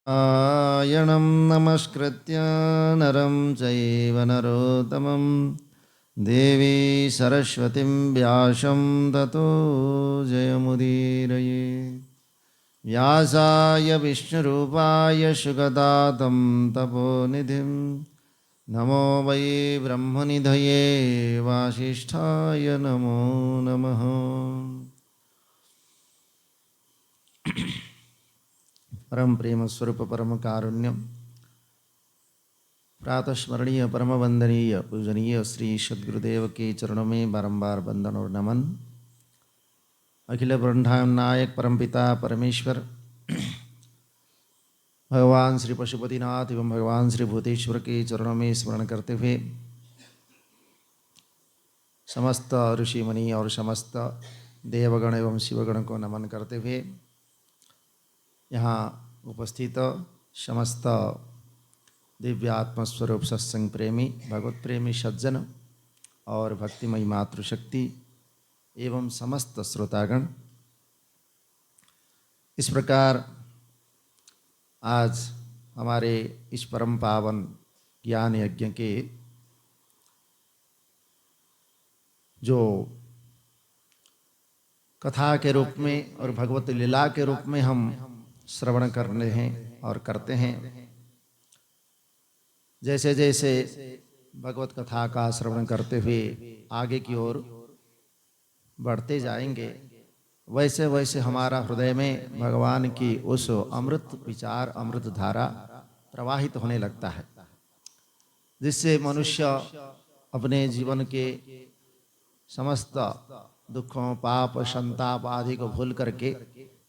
नारायणं नमस्कृत्य नरं चैव नरोत्तमं देवी सरस्वतीं व्यासं ततो जयमुदीरये। व्यासाय विष्णुरूपाय सुगदातं तपोनिधिं नमो वै ब्रह्मनिधये वासिष्ठाय नमो नमः। परम प्रेम स्वरूप परम कारुण्य प्रातस्मरणीय परम वंदनीय पूजनीय श्री सद्गुरुदेव के चरणों में बारंबार वंदन और नमन। अखिल ब्रह्मांड नायक परमपिता परमेश्वर भगवान श्री पशुपतिनाथ एवं भगवान श्री भूतेश्वर के चरणों में स्मरण करते हुए समस्त ऋषि मुनि और समस्त देवगण एवं शिवगण को नमन करते हुए यहाँ उपस्थित समस्त दिव्य आत्मस्वरूप सत्संग प्रेमी भगवत प्रेमी सज्जन और भक्तिमयी मातृशक्ति एवं समस्त श्रोतागण, इस प्रकार आज हमारे इस परम पावन ज्ञान यज्ञ के जो कथा के रूप में और भगवत लीला के रूप में हम श्रवण करने हैं और करते हैं, जैसे जैसे भगवत कथा का श्रवण करते हुए आगे की ओर बढ़ते जाएंगे, वैसे वैसे हमारा हृदय में भगवान की उस अमृत विचार अमृत धारा प्रवाहित होने लगता है, जिससे मनुष्य अपने जीवन के समस्त दुखों पाप संताप आदि को भूल करके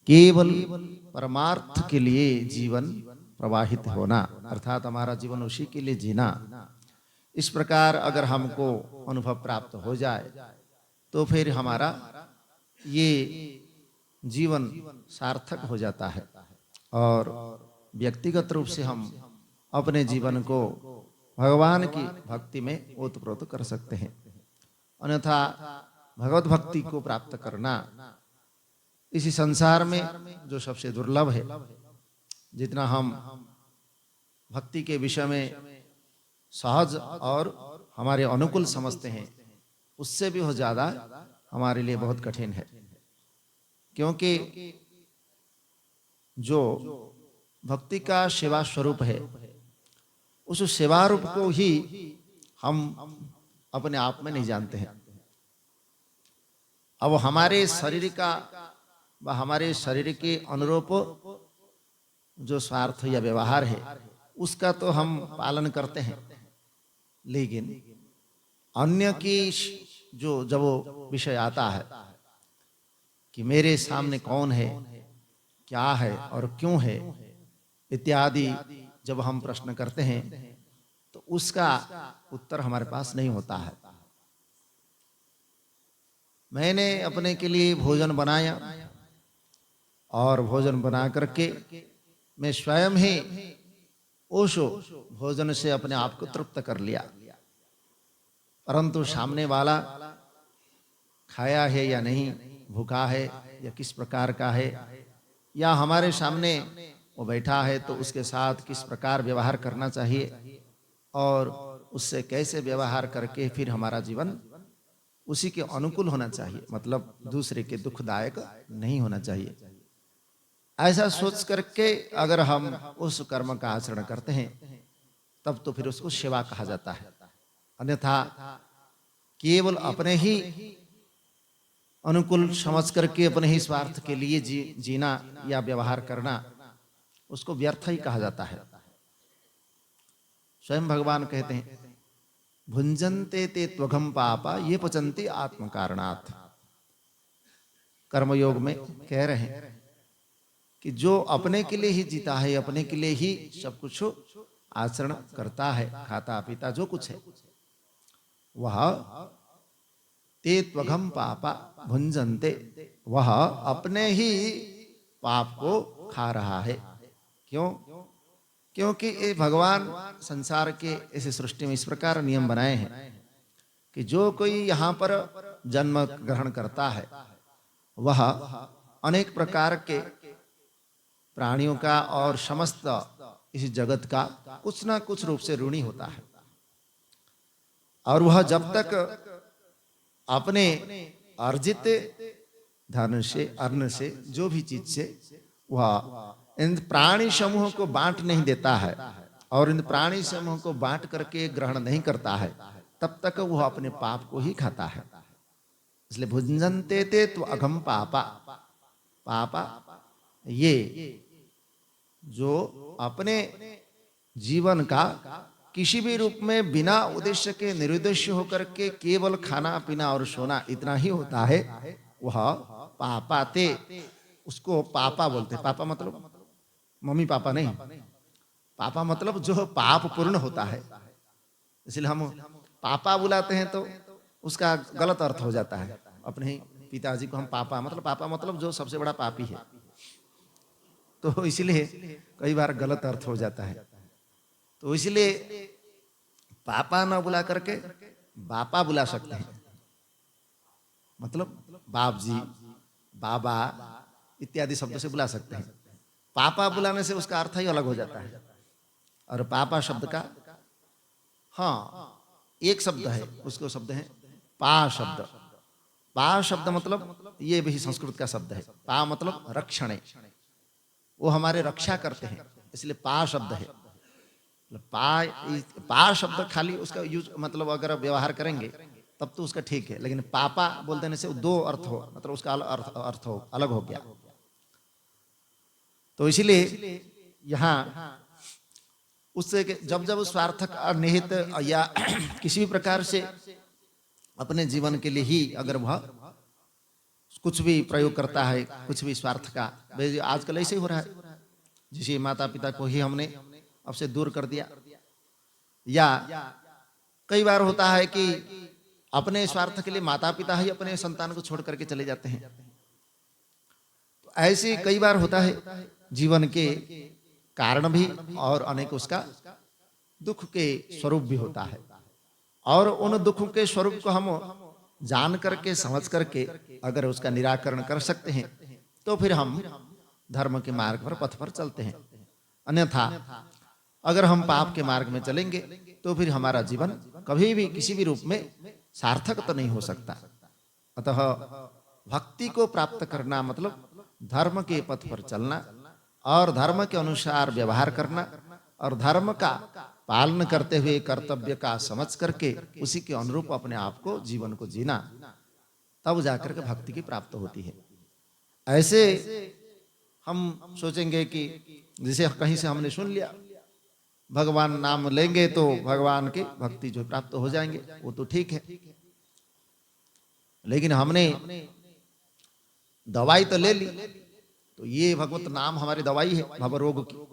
केवल परमार्थ के लिए जीवन प्रवाहित होना अर्थात हमारा जीवन उसी के लिए जीना, इस प्रकार अगर हमको अनुभव प्राप्त हो जाए तो फिर हमारा ये जीवन सार्थक हो जाता है और व्यक्तिगत रूप से हम अपने जीवन को भगवान की भक्ति में ओतप्रोत कर सकते हैं। अन्यथा भगवत भक्ति को प्राप्त करना इसी संसार में जो सबसे दुर्लभ है। जितना हम भक्ति के विषय में सहज और हमारे अनुकूल समझते हैं, उससे भी हो ज्यादा हमारे लिए बहुत कठिन है, क्योंकि जो भक्ति का सेवा स्वरूप है उस सेवा रूप को ही हम अपने आप में नहीं जानते हैं। अब हमारे शरीर का व हमारे शरीर के अनुरूप जो स्वार्थ या व्यवहार है उसका तो हम पालन करते हैं, लेकिन अन्य की जो जब वो विषय आता है कि मेरे सामने कौन है, क्या है और क्यों है इत्यादि जब हम प्रश्न करते हैं तो उसका उत्तर हमारे पास नहीं होता है। मैंने अपने के लिए भोजन बनाया और भोजन बना करके मैं स्वयं ही उस भोजन से अपने आप को तृप्त कर लिया, परंतु सामने वाला खाया है या नहीं, भूखा है या किस प्रकार का है, या हमारे सामने वो बैठा है तो उसके साथ किस प्रकार व्यवहार करना चाहिए और उससे कैसे व्यवहार करके फिर हमारा जीवन उसी के अनुकूल होना चाहिए, मतलब दूसरे के दुखदायक नहीं होना चाहिए। ऐसा सोच करके अगर हम उस कर्म का आचरण करते हैं तब तो फिर उसको सेवा कहा जाता है। अन्यथा केवल अपने ही अनुकूल समझ करके अपने ही स्वार्थ के लिए जीना या व्यवहार करना उसको व्यर्थ ही कहा जाता है। स्वयं भगवान कहते हैं भुंजन्ते ते त्वघम पापा ये पचन्ति आत्म कारणात्। कर्मयोग में कह रहे हैं कि जो अपने के लिए ही जीता है, अपने के लिए ही सब कुछ आचरण करता है, खाता पीता जो कुछ है, वह ते त्वघम पापा भुंजन्ते, वह अपने ही पाप को खा रहा है। क्यों? क्योंकि ये भगवान संसार के इस सृष्टि में इस प्रकार नियम बनाए हैं कि जो कोई यहाँ पर जन्म ग्रहण करता है वह अनेक प्रकार के प्राणियों का और समस्त इस जगत का कुछ ना कुछ रूप से ऋणी होता है। और वह जब तक अपने अर्जित धन से, अन्न से, जो भी चीज से वह इन प्राणी समूह को बांट नहीं देता है और इन प्राणी समूह को बांट करके ग्रहण नहीं करता है, तब तक वह अपने पाप को ही खाता है। इसलिए भुंजन्ते ते तो अघम पापा, पापा ये जो अपने जीवन का किसी भी रूप में बिना उद्देश्य के निरुद्देश्य होकर के केवल खाना पीना और सोना इतना ही होता है, वह पापा ते, उसको पापा बोलते हैं। पापा मतलब मम्मी पापा नहीं, पापा मतलब जो पाप पूर्ण होता है। इसलिए हम पापा बुलाते हैं तो उसका गलत अर्थ हो जाता है। अपने पिताजी को हम पापा मतलब जो सबसे बड़ा पापी है, तो इसलिए कई बार गलत अर्थ हो जाता है। तो इसलिए पापा ना बुला करके बापा बुला सकते हैं, मतलब बाप जी, बाबा इत्यादि शब्दों से बुला सकते हैं। पापा बुलाने से उसका अर्थ ही अलग हो जाता है। और पापा शब्द का एक शब्द है, उसको शब्द है पा शब्द। पा शब्द मतलब ये भी संस्कृत का शब्द है। पा मतलब रक्षण, वो हमारे रक्षा करते हैं, इसलिए पा शब्द है। पा शब्द खाली उसका यूज मतलब अगर व्यवहार करेंगे तब तो उसका ठीक है, लेकिन पापा बोल देने से दो अर्थ हो, मतलब उसका अर्थ हो अलग हो गया। तो इसीलिए यहाँ उससे जब जब स्वार्थक निहित या किसी भी प्रकार से अपने जीवन के लिए ही अगर वह कुछ भी प्रयोग करता है, कुछ भी स्वार्थ का, आजकल ऐसे ही हो रहा है। जिसे माता पिता को ही हमने अब से दूर कर दिया, या कई बार होता है कि अपने स्वार्थ के लिए माता पिता ही अपने संतान को छोड़ करके चले जाते हैं। तो ऐसे कई बार होता है जीवन के कारण भी, और अनेक उसका दुख के स्वरूप भी होता है। और उन दुखों के स्वरूप को हम जान करके समझ करके अगर उसका निराकरण कर सकते हैं तो फिर हम धर्म के मार्ग पर, पथ पर चलते हैं। अन्यथा अगर हम पाप के मार्ग में चलेंगे तो फिर हमारा जीवन कभी भी किसी भी रूप में सार्थक तो नहीं हो सकता। अतः भक्ति को प्राप्त करना मतलब धर्म के पथ पर चलना और धर्म के अनुसार व्यवहार करना और धर्म का पालन करते हुए कर्तव्य का समझ करके उसी के अनुरूप अपने आप को, जीवन को जीना, तब जाकर के भक्ति की प्राप्त होती है। ऐसे हम सोचेंगे कि जैसे कहीं से हमने सुन लिया भगवान नाम लेंगे तो भगवान की भक्ति जो प्राप्त हो जाएंगे, वो तो ठीक है, लेकिन हमने दवाई तो ले ली, तो ये भगवत नाम हमारी दवाई है भव रोग की।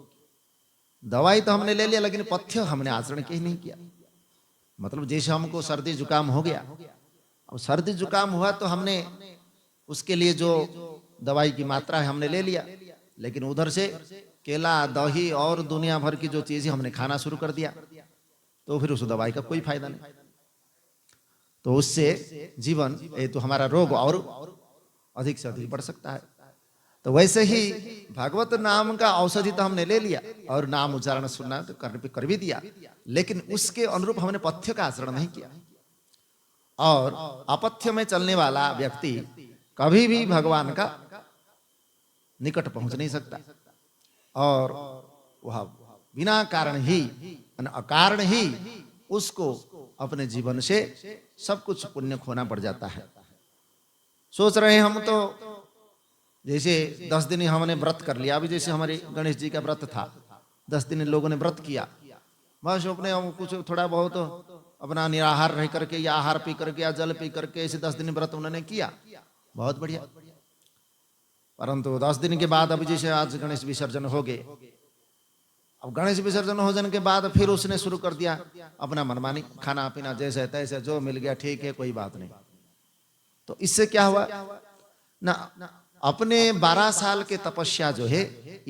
दवाई तो हमने ले लिया, लेकिन पथ्य हमने आचरण के ही नहीं किया। मतलब जैसे हमको सर्दी जुकाम हो गया, अब सर्दी जुकाम हुआ तो हमने उसके लिए जो दवाई की मात्रा है हमने ले लिया, लेकिन उधर से केला, दही और दुनिया भर की जो चीजें हमने खाना शुरू कर दिया, तो फिर उस दवाई का कोई फायदा नहीं। तो उससे जीवन, ये तो हमारा रोग और अधिक से अधिक बढ़ सकता है। तो वैसे ही भागवत नाम का औषधि तो हमने ले लिया और नाम उच्चारण सुनना तो कर भी दिया, लेकिन उसके अनुरूप हमने पथ्य का आचरण नहीं किया। और अपथ्य में चलने वाला व्यक्ति कभी भी भगवान का निकट पहुंच नहीं सकता, और वह बिना कारण ही, अकारण ही उसको अपने जीवन से सब कुछ पुण्य खोना पड़ जाता है। सोच रहे हैं हम तो जैसे 10 दिन हमने व्रत कर लिया, अभी जैसे हमारे गणेश जी का व्रत था, 10 दिन लोगों ने व्रत किया, बस अपने कुछ थोड़ा बहुत अपना निराहार रह करके या आहार पी करके या जल पी करके ऐसे 10 दिन व्रत उन्होंने किया, बहुत बढ़िया। परंतु 10 दिन के बाद अभी जैसे आज गणेश विसर्जन हो गए, अब गणेश विसर्जन हो जाने के बाद फिर उसने शुरू कर दिया अपना मनमानी खाना पीना, जैसे तैसे जो मिल गया ठीक है, कोई बात नहीं। तो इससे क्या हुआ ना, अपने 12 साल के तपस्या जो है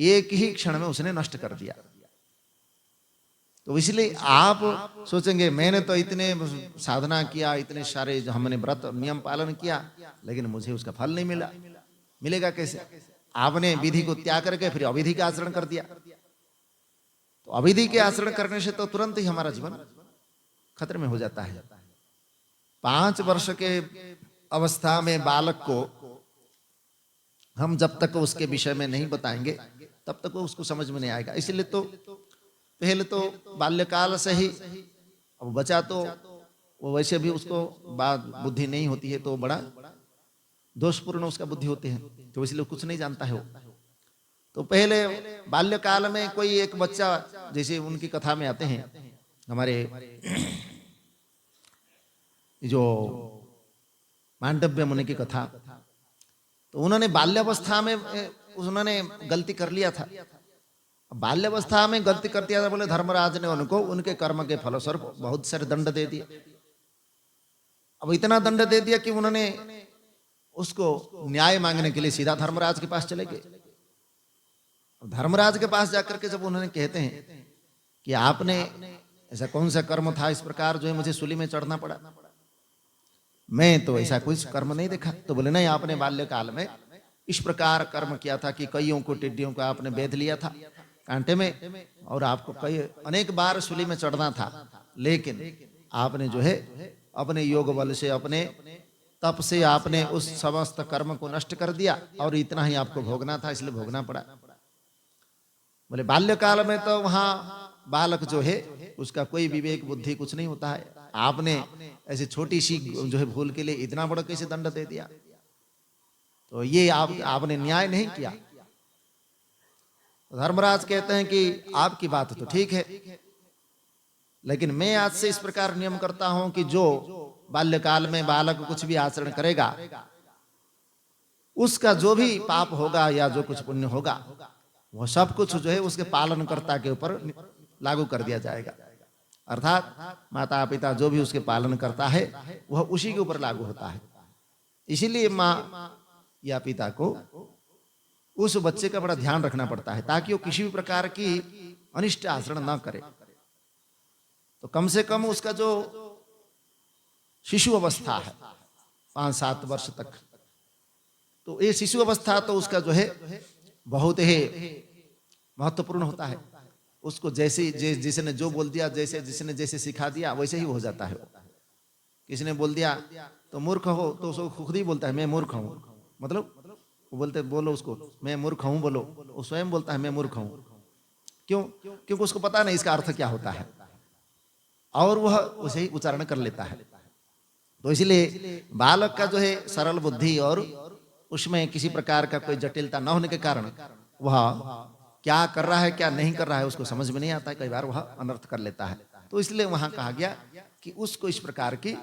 एक ही क्षण में उसने नष्ट कर दिया। तो इसलिए आप सोचेंगे मैंने तो इतने साधना किया, इतने सारे जो हमने व्रत नियम पालन किया, लेकिन मुझे उसका फल नहीं मिला। मिलेगा कैसे? आपने विधि को त्याग करके फिर अविधि का आचरण कर दिया। तो अविधि के आचरण करने से तो तुरंत ही हमारा जीवन खतरे में हो जाता है। 5 वर्ष के अवस्था में बालक को हम जब तक उसके विषय में नहीं बताएंगे तब तक वो उसको समझ में नहीं आएगा। इसलिए तो पहले तो बाल्यकाल से ही, अब बच्चा तो वो वैसे भी उसको बात बुद्धि नहीं होती है तो बड़ा दोषपूर्ण उसका बुद्धि होती है, तो इसलिए कुछ नहीं जानता है वो। तो पहले बाल्यकाल में कोई एक बच्चा, जैसे उनकी कथा में आते हैं हमारे जो मांडव्य मुनि की कथा, तो उन्होंने बाल्यावस्था में उन्होंने गलती कर लिया था। बाल्यावस्था में गलती कर दिया था, बोले धर्मराज ने उनको उनके कर्म के फलस्वरूप बहुत सारे दंड दे दिए। अब इतना दंड दे दिया कि उन्होंने उसको न्याय मांगने के लिए सीधा धर्मराज के पास चले गए। धर्मराज के पास जाकर के जब उन्होंने कहते हैं कि आपने ऐसा कौन सा कर्म था इस प्रकार जो है मुझे सूली में चढ़ना पड़ा, मैं तो ऐसा कोई कर्म नहीं देखा। तो बोले नहीं, आपने बाल्यकाल में इस प्रकार कर्म किया था कि कईयों को, टिड्डियों को आपने बेध लिया था कांटे में, और आपको कई अनेक बार सूली में चढ़ना था, लेकिन आपने जो है अपने योग बल से, अपने तप से आपने उस समस्त कर्म को नष्ट कर दिया और इतना ही आपको भोगना था, इसलिए भोगना पड़ा। बोले बाल्यकाल में तो वहां बालक जो है उसका कोई विवेक बुद्धि कुछ नहीं होता है, आपने ऐसी छोटी सी जो है भूल के लिए इतना बड़ा कैसे दंड दे दिया, तो ये आपने न्याय नहीं किया। धर्मराज कहते हैं कि आपकी बात तो ठीक है, लेकिन मैं आज से इस प्रकार नियम करता हूं कि जो बाल्यकाल में बालक कुछ भी आचरण करेगा उसका जो भी पाप होगा या जो कुछ पुण्य होगा वह सब कुछ जो है उसके पालनकर्ता के ऊपर लागू कर दिया जाएगा। अर्थात माता पिता जो भी उसके पालन करता है वह उसी के ऊपर लागू होता है। इसीलिए माँ या पिता को उस बच्चे का बड़ा ध्यान रखना पड़ता है ताकि वो किसी भी प्रकार की अनिष्ट आचरण न करे। तो कम से कम उसका जो शिशु अवस्था है 5-7 वर्ष तक, तो ये शिशु अवस्था तो उसका जो है बहुत ही महत्वपूर्ण होता है। उसको जैसे जिसने जो बोल दिया, जिसने जैसे सिखा दिया वैसे ही हो जाता है। किसी ने बोल दिया तो मूर्ख हो, तो उसको खुद ही बोलता है मैं मूर्ख हूँ, मतलब वो बोलते बोलो उसको मैं मूर्ख हूँ बोलो, वो स्वयं बोलता है मैं मूर्ख हूँ। क्यों? क्योंकि उसको पता नहीं इसका अर्थ क्या होता है और वह उसे ही उच्चारण कर लेता है। तो इसलिए बालक का जो है सरल बुद्धि और उसमें किसी प्रकार का कोई जटिलता न होने के कारण वह क्या कर रहा है क्या नहीं कर रहा है उसको समझ में नहीं आता है, कई बार वह अनर्थ कर लेता है। तो इसलिए वहां कहा गया कि उसको इस प्रकार की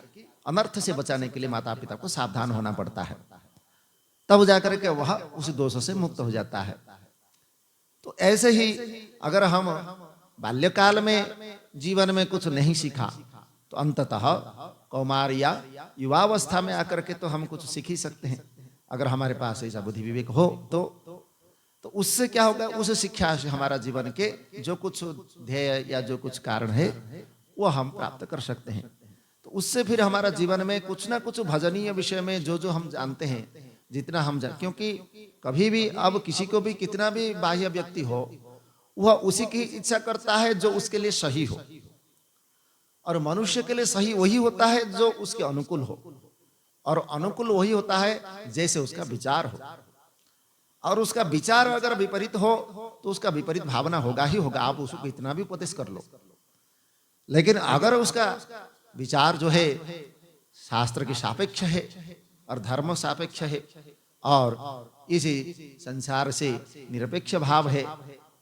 अनर्थ से बचाने के लिए माता पिता को सावधान होना पड़ता है, तब जाकर के वह उस दोष से मुक्त हो जाता है। तो ऐसे ही अगर हम बाल्यकाल में जीवन में कुछ नहीं सीखा तो अंततः कौमार या युवावस्था में आकर के तो हम कुछ सीख ही सकते हैं। अगर हमारे पास ऐसा बुद्धि विवेक हो तो उससे क्या होगा, उस शिक्षा से हमारा जीवन के जो कुछ ध्येय या जो कुछ कारण है वो हम प्राप्त कर सकते हैं। तो उससे फिर हमारा जीवन में कुछ ना कुछ भजनीय विषय में जो हम जानते हैं जितना हम क्योंकि कभी भी अब किसी को भी कितना भी बाह्य व्यक्ति हो वह उसी की इच्छा करता है जो उसके लिए सही हो, और मनुष्य के लिए सही वही होता है जो उसके अनुकूल हो, और अनुकूल वही होता है जैसे उसका विचार हो। और उसका विचार अगर विपरीत हो तो उसका विपरीत भावना होगा ही होगा, आप उसको कितना भी उपदेश कर लो। लेकिन अगर उसका विचार जो है शास्त्र के सापेक्ष है और धर्म सापेक्ष है और इसी संसार से निरपेक्ष भाव है,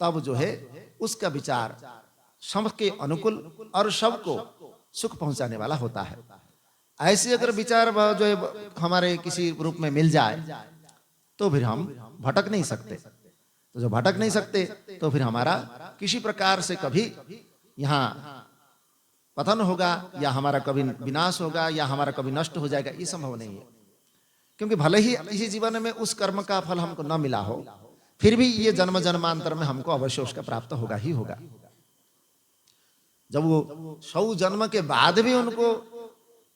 तब जो है उसका विचार सबके अनुकूल और सबको सुख पहुंचाने वाला होता है। ऐसे अगर विचार जो है हमारे किसी रूप में मिल जाए तो फिर हम भटक नहीं सकते। तो जो भटक नहीं सकते तो फिर हमारा किसी प्रकार से कभी यहाँ पतन होगा या हमारा कभी विनाश होगा या हमारा कभी नष्ट हो जाएगा, ये संभव नहीं है। क्योंकि भले ही इसी जीवन में उस कर्म का फल हमको न मिला हो, फिर भी ये जन्म जन्मांतर में हमको अवश्य उसका प्राप्त होगा ही होगा। जब वो 100 जन्म के बाद भी उनको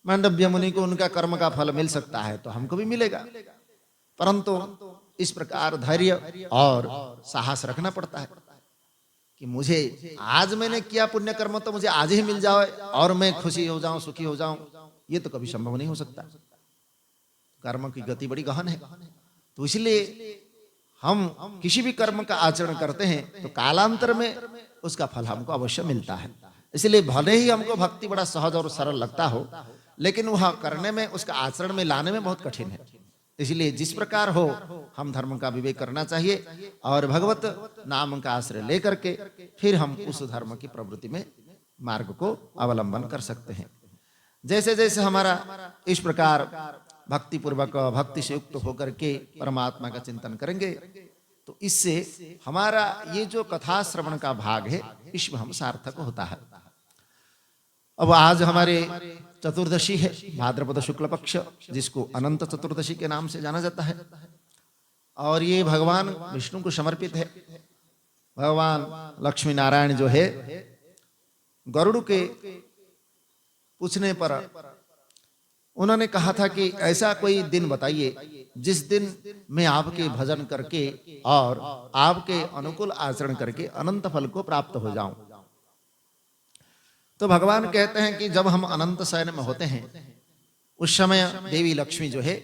मांडव्य मुनि को उनका कर्म का फल मिल सकता है तो हमको भी मिलेगा। परंतु इस प्रकार धैर्य और साहस रखना पड़ता है कि मुझे आज मैंने किया पुण्य कर्म तो मुझे आज ही मिल जाए और मैं खुशी हो जाऊं, सुखी हो जाऊं, ये तो कभी संभव नहीं हो सकता। कर्म की गति बड़ी गहन है। तो इसलिए हम किसी भी कर्म का आचरण करते हैं तो कालांतर में उसका फल हमको अवश्य मिलता है। इसलिए भले ही हमको भक्ति बड़ा सहज और सरल लगता हो, लेकिन वह करने में, उसका आचरण में लाने में बहुत कठिन है। इसलिए जिस प्रकार हो हम धर्म का विवेक करना चाहिए और भगवत नाम का आश्रय लेकर के फिर हम उस धर्म की प्रवृत्ति में मार्ग को अवलंबन कर सकते हैं। जैसे जैसे हमारा इस प्रकार भक्ति पूर्वक, भक्ति से युक्त होकर के परमात्मा का चिंतन करेंगे तो इससे हमारा ये जो कथा श्रवण का भाग है इसमें हम सार्थक होता है। अब आज हमारे चतुर्दशी है, भाद्रपद शुक्ल पक्ष, जिसको अनंत चतुर्दशी के नाम से जाना जाता है और ये भगवान विष्णु को समर्पित है। भगवान लक्ष्मी नारायण जो है गरुड़ के पूछने पर उन्होंने कहा था कि ऐसा कोई दिन बताइए जिस दिन मैं आपके भजन करके और आपके अनुकूल आचरण करके अनंत फल को प्राप्त हो जाऊं। तो भगवान कहते हैं कि जब हम अनंत शयन में होते हैं उस समय देवी लक्ष्मी जो है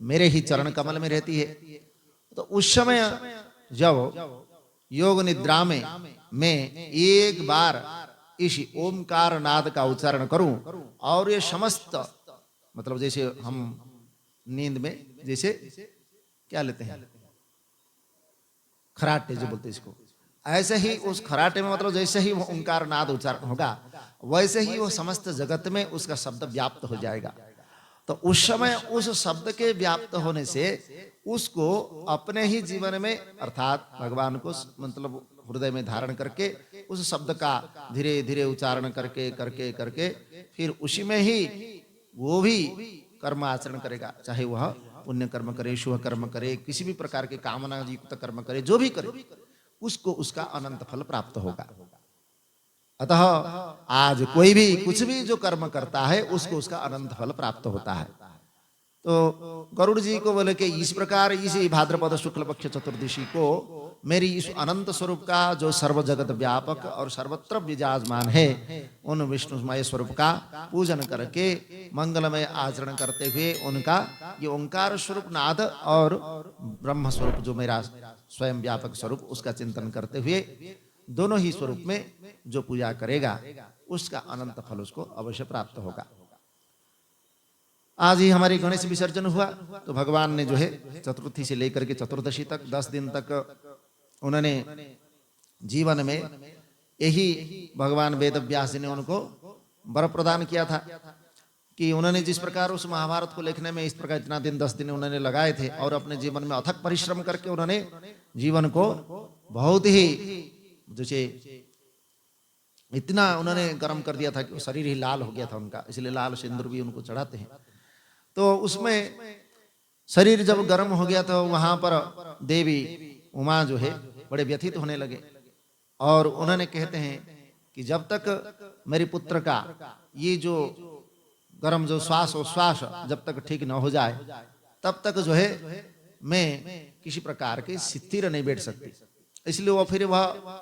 मेरे ही चरण कमल में रहती है। तो उस समय जब योग निद्रा में मैं एक बार इस ओमकार नाद का उच्चारण करूं और ये समस्त, मतलब जैसे हम नींद में जैसे क्या लेते हैं, खराटे जो बोलते हैं इसको, ऐसे ही उस खराटे में मतलब जैसे ही वो ओंकार नाद उच्चारण होगा वैसे ही वो समस्त जगत में उसका शब्द व्याप्त हो जाएगा। तो उस समय उस शब्द के व्याप्त होने से उसको अपने ही जीवन में अर्थात भगवान को मतलब हृदय में धारण करके उस शब्द का धीरे धीरे उच्चारण करके करके करके फिर उसी में ही वो भी कर्म आचरण करेगा, चाहे वह पुण्य कर्म करे, शुभ कर्म करे, किसी भी प्रकार के कामना युक्त कर्म करे, जो भी करे उसको उसका अनंत फल प्राप्त होगा। अतः आज कोई भी कुछ भी जो कर्म करता है उसको उसका अनंत फल प्राप्त होता है। तो गरुड़ जी को बोले कि इस प्रकार इसी भाद्रपद शुक्ल पक्ष चतुर्दशी को मेरी इस अनंत स्वरूप का जो सर्व जगत व्यापक और सर्वत्र विराजमान है उन विष्णुमय स्वरूप का पूजन करके मंगलमय आचरण करते हुए उनका ये ओंकार स्वरूप नाद और ब्रह्म स्वरूप जो मेरा स्वयं व्यापक स्वरूप उसका चिंतन करते हुए दोनों ही स्वरूप में जो पूजा करेगा उसका अनंत फल उसको अवश्य प्राप्त होगा। आज ही हमारी गणेश विसर्जन हुआ तो भगवान ने जो है चतुर्थी से लेकर के चतुर्दशी तक 10 दिन तक उन्होंने जीवन में यही भगवान वेद व्यास जी ने उनको वर प्रदान किया था कि उन्होंने जिस प्रकार उस महाभारत को लिखने में इस प्रकार इतना दिन 10 दिन उन्होंने लगाए थे और अपने जीवन में अथक परिश्रम करके उन्होंने जीवन को बहुत ही जैसे इतना उन्होंने गर्म कर दिया था कि शरीर ही लाल हो गया था उनका, इसलिए लाल सिंदूर भी उनको चढ़ाते हैं। तो उसमें शरीर जब गर्म हो गया तो वहां पर देवी उमा जो है बड़े व्यथित होने लगे और उन्होंने कहते हैं कि जब तक मेरे पुत्र का ये जो गर्म जो श्वास और श्वास जब तक ठीक न हो जाए तब तक जो है मैं किसी प्रकार के स्थिर नहीं बैठ सकती। इसलिए वो फिर वह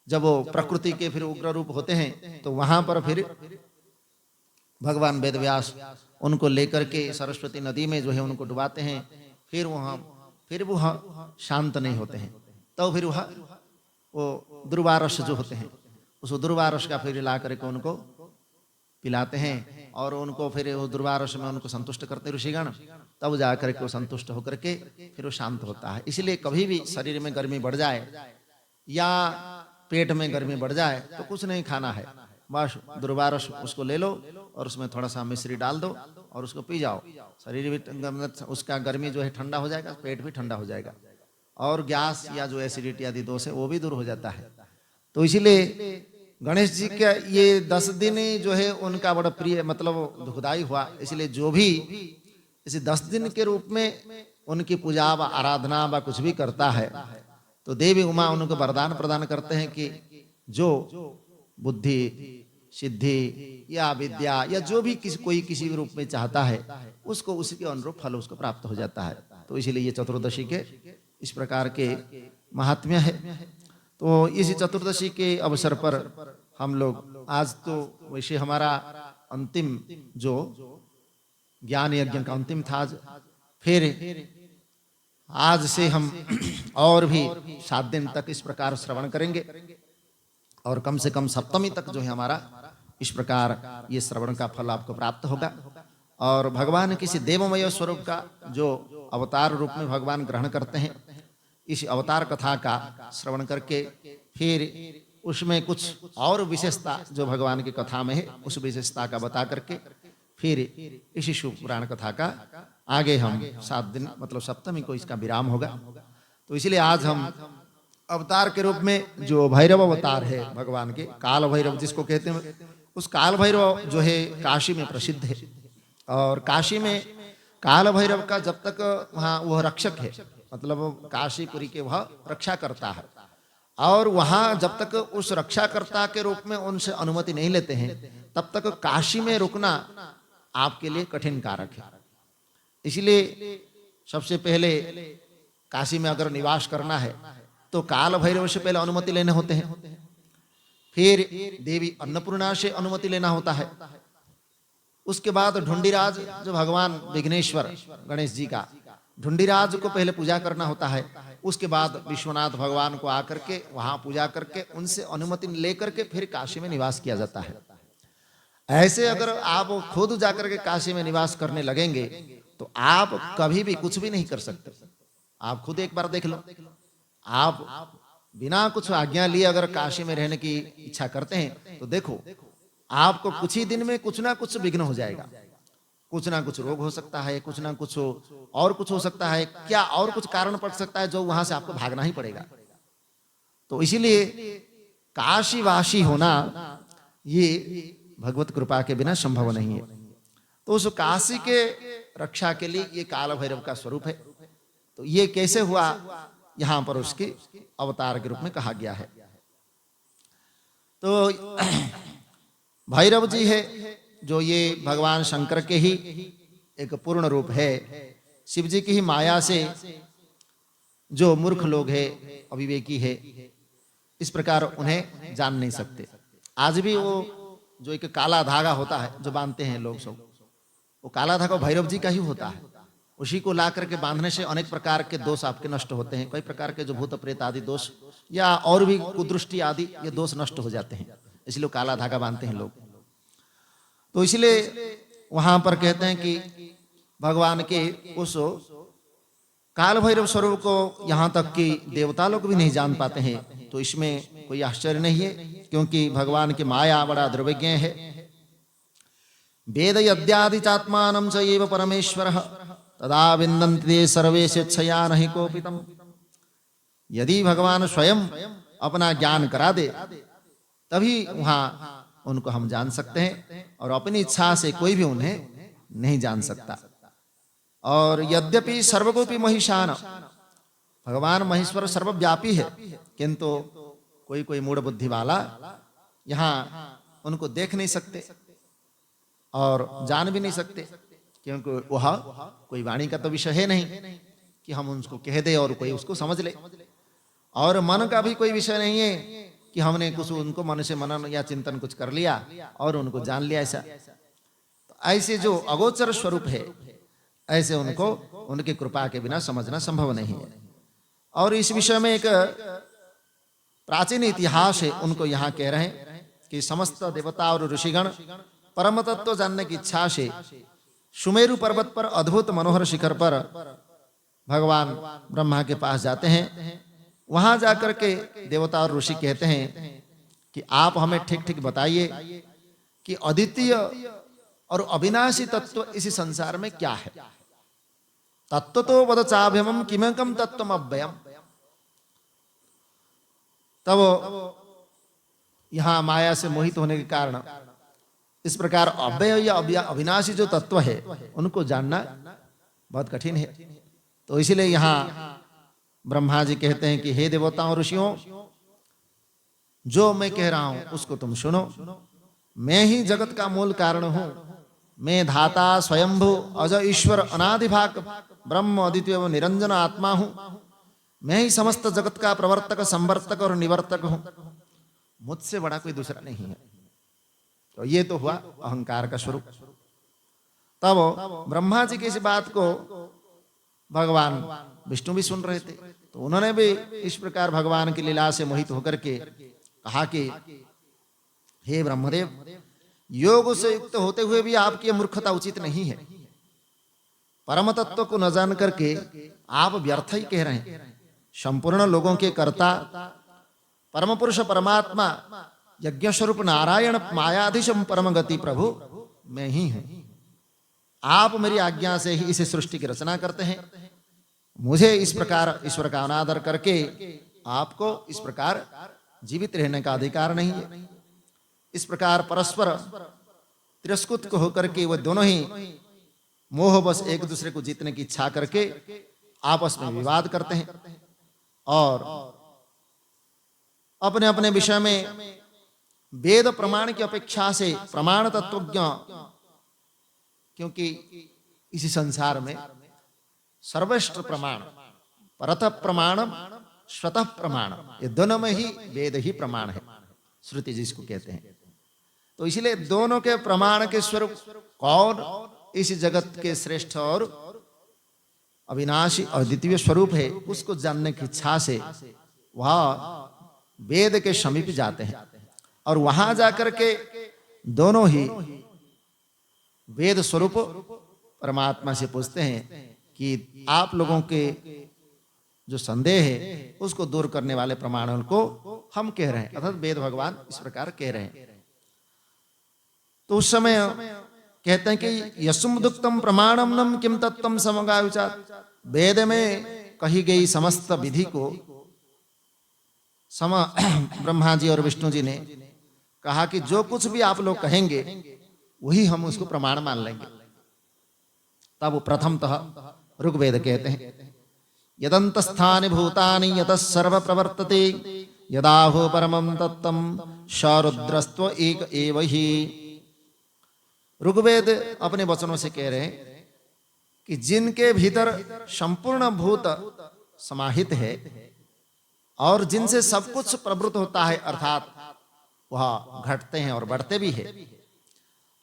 जब वो प्रकृति के फिर उग्र रूप होते हैं तो वहां पर फिर भगवान वेदव्यास उनको लेकर के सरस्वती नदी में जो है उनको डुबाते हैं। फिर वो शांत नहीं होते हैं तो फिर वह वो दुर्वारस जो होते हैं उस दुर्वारस का फिर ला करके उनको पिलाते हैं और उनको फिर वो दुर्वारस में उनको संतुष्ट करते ऋषिगण, तब जा करके वो संतुष्ट होकर के फिर वो शांत होता है। इसलिए कभी भी शरीर में गर्मी बढ़ जाए या पेट में गर्मी बढ़ जाए तो कुछ नहीं खाना है, बस दुर्वारस उसको ले लो और उसमें थोड़ा सा मिश्री डाल दो और उसको पी जाओ। शरीर भी उसका गर्मी जो है ठंडा हो जाएगा, पेट भी ठंडा हो जाएगा और गैस या जो एसिडिटी आदि दोष है वो भी दूर हो जाता है। तो इसीलिए गणेश जी का ये 10 दिन जो है उनका बड़ा प्रिय मतलब दुखदाई हुआ। इसलिए जो भी इसे 10 दिन के रूप में उनकी पूजा व आराधना व कुछ भी करता है तो देवी उमा उनको वरदान प्रदान करते हैं कि जो बुद्धि सिद्धि या विद्या या जो भी कोई किसी रूप में चाहता है उसको उसी के अनुरूप फल उसको प्राप्त हो जाता है। तो इसीलिए ये चतुर्दशी के इस प्रकार के महात्म्य है। तो इसी चतुर्दशी के अवसर पर हम लोग आज तो वैसे हमारा अंतिम जो ज्ञान यज्ञ का अंतिम था आज, फिर आज से हम और भी 7 दिन तक इस प्रकार श्रवण करेंगे और कम से कम सप्तमी तक जो है हमारा इस प्रकार ये श्रवण का फल आपको प्राप्त होगा। और भगवान किसी देवमय स्वरूप का जो अवतार रूप में भगवान ग्रहण करते हैं, इस अवतार कथा का श्रवण करके फिर उसमें कुछ और विशेषता जो भगवान की कथा में है उस विशेषता का बता करके फिर इसी शिव पुराण कथा का आगे हम 7 दिन मतलब सप्तमी को इसका विराम होगा। तो इसलिए आज हम अवतार के रूप में जो भैरव अवतार है भगवान के, काल भैरव जिसको कहते हैं, उस काल भैरव जो है काशी में प्रसिद्ध है। और काशी में काल भैरव का जब तक वहाँ वह रक्षक है, मतलब काशीपुरी के वह रक्षा करता है, और वहाँ जब तक उस रक्षाकर्ता के रूप में उनसे अनुमति नहीं लेते हैं तब तक काशी में रुकना आपके लिए कठिन कारक है। इसलिए सबसे पहले काशी में अगर निवास करना है तो काल भैरव से पहले अनुमति लेने होते हैं, फिर देवी अन्नपूर्णा से अनुमति लेना होता है, उसके बाद ढूंढीराज जो भगवान विघ्नेश्वर गणेश जी का ढूंढीराज को पहले पूजा करना होता है, उसके बाद विश्वनाथ भगवान को आकर के वहां पूजा करके उनसे अनुमति लेकर के फिर काशी में निवास किया जाता है। ऐसे अगर आप खुद जाकर के काशी में निवास करने लगेंगे तो आप कभी भी कुछ भी नहीं कर सकते। आप खुद एक बार देख लो, आप बिना कुछ आज्ञा लिए अगर काशी में रहने की इच्छा करते हैं तो देखो आपको कुछ ही दिन में कुछ ना कुछ विघ्न हो जाएगा, कुछ ना कुछ रोग हो सकता है, कुछ ना कुछ और कुछ हो सकता है, क्या और कुछ कारण पड़ सकता है जो वहां से आपको भागना ही पड़ेगा। तो इसीलिए काशीवासी होना ये भगवत कृपा के बिना संभव नहीं है। तो उस काशी के रक्षा के लिए ये काल भैरव का स्वरूप है। तो ये कैसे हुआ, यहां पर उसके अवतार के रूप में कहा गया है। तो भैरव जी है जो ये भगवान शंकर के ही एक पूर्ण रूप है, शिव जी की ही माया से जो मूर्ख लोग है, अविवेकी है, इस प्रकार उन्हें जान नहीं सकते। आज भी वो जो एक काला धागा होता है जो बांधते हैं लोग सब, वो काला धागा भैरव जी का ही होता है। उसी को ला करके बांधने से अनेक प्रकार के दोष आपके नष्ट होते हैं, कई प्रकार के जो भूत प्रेत आदि दोष या और भी कुदृष्टि आदि ये दोष नष्ट हो जाते हैं, इसलिए काला धागा बांधते हैं लोग। तो इसलिए वहां पर कहते हैं कि भगवान के उस काल भैरव स्वरूप को यहाँ तक कि देवता लोग भी नहीं जान पाते हैं। तो इसमें कोई आश्चर्य नहीं है, क्योंकि भगवान की माया बड़ा दुर्विज्ञ है। वेद यद्यादि चात्मानं च एव परमेश्वरः तदा विन्दन्ति ते सर्वे स्वेच्छया नहि कोपितम्। यदि भगवान स्वयं अपना ज्ञान करा दे तभी वहां उनको हम जान सकते हैं, और अपनी इच्छा से कोई भी उन्हें नहीं जान सकता। और यद्यपि सर्वगोपी महिषान, भगवान महेश्वर सर्वव्यापी है, किंतु कोई कोई मूढ़ बुद्धि वाला यहाँ उनको देख नहीं सकते और जान भी नहीं सकते, क्योंकि वह कोई वाणी का तो विषय है नहीं कि हम उनको कह दे और कोई उसको समझ ले, और मन का भी कोई विषय नहीं है कि हमने कुछ उनको मन से मनन या चिंतन कुछ कर लिया और उनको जान लिया। ऐसा तो ऐसे जो अगोचर स्वरूप है, ऐसे उनको उनकी कृपा के बिना समझना संभव नहीं है। और इस विषय में एक प्राचीन इतिहास है, उनको यहाँ कह रहे हैं कि समस्त देवता और ऋषिगण परम तत्व जानने की इच्छा से सुमेरु पर्वत पर अद्भुत मनोहर शिखर पर भगवान ब्रह्मा के पास जाते हैं। वहां जाकर के देवता और ऋषि कहते हैं कि आप हमें ठीक ठीक बताइए कि अद्वितीय और अविनाशी तत्व इस संसार में क्या है। तत्व तो वद चाभ्यमं किमकम तत्वम अव्ययम। तब यहां माया से मोहित होने के कारण इस प्रकार अव्यय या अविनाशी जो तत्व है उनको जानना बहुत कठिन है। तो इसलिए यहां ब्रह्मा जी कहते हैं कि हे देवताओं ऋषियों, जो मैं कह रहा हूं उसको तुम सुनो। मैं ही जगत का मूल कारण हूं, मैं धाता स्वयंभू अज ईश्वर अनादिभाग ब्रह्म अद्वितीय व निरंजन आत्मा हूं। मैं ही समस्त जगत का प्रवर्तक, संवर्तक और निवर्तक हूं। मुझसे बड़ा कोई दूसरा नहीं है। तो ये तो हुआ अहंकार का स्वरूप। तब ब्रह्मा जी की इस बात को भगवान विष्णु भी सुन रहे थे, तो उन्होंने भी इस प्रकार भगवान की लीला से मोहित होकर के कहा कि हे ब्रह्मदेव, योग से युक्त होते हुए भी आपकी यह मूर्खता उचित नहीं है। परम तत्व को न जान करके आप व्यर्थ ही कह रहे हैं। संपूर्ण लोगों के कर्ता परम पुरुष परमात्मा यज्ञ स्वरूप नारायण मायाधीशम परम गति प्रभु मैं ही हूं। आप मेरी आज्ञा से ही इस सृष्टि की रचना करते हैं। मुझे इस प्रकार ईश्वर का अनादर करके आपको इस प्रकार जीवित रहने का अधिकार नहीं है। इस प्रकार परस्पर तिरस्कृत को होकर के वह दोनों ही मोह बस एक दूसरे को जीतने की इच्छा करके आपस में विवाद करते हैं और अपने अपने विषय में वेद प्रमाण की अपेक्षा से प्रमाण तत्वज्ञ, क्योंकि इसी संसार में सर्वश्रेष्ठ प्रमाण परतः प्रमाण स्वतः प्रमाण, ये दोनों में ही वेद ही प्रमाण है, श्रुति जिसको कहते हैं। तो इसलिए दोनों के प्रमाण के स्वरूप कौन इस जगत के श्रेष्ठ और अविनाशी अद्वितीय स्वरूप है, उसको जानने की इच्छा से वह वेद के समीप जाते हैं और वहां जाकर के दोनों ही वेद स्वरूप परमात्मा से पूछते हैं कि आप लोगों के जो संदेह है उसको दूर करने वाले प्रमाणों को हम कह रहे हैं, अर्थात वेद भगवान इस प्रकार कह रहे हैं। तो उस समय कहते हैं कि यशुमुक्तम प्रमाणम नम किम तत्वम समगाविचार, वेद में कही गई समस्त विधि को ब्रह्मा जी और विष्णु जी ने कहा कि जो कुछ भी आप लोग कहेंगे वही हम उसको प्रमाण मान लेंगे। तब प्रथमतः ऋग्वेद कहते हैं यदंतस्थानि भूतानि यतः सर्व प्रवर्तते यदाहो परमं तत्त्वं शरुद्रस्त्व एक एव ही। ऋग्वेद अपने वचनों से कह रहे हैं कि जिनके भीतर संपूर्ण भूत समाहित है और जिनसे सब कुछ प्रवृत्त होता है, अर्थात वह घटते हैं और बढ़ते भी है,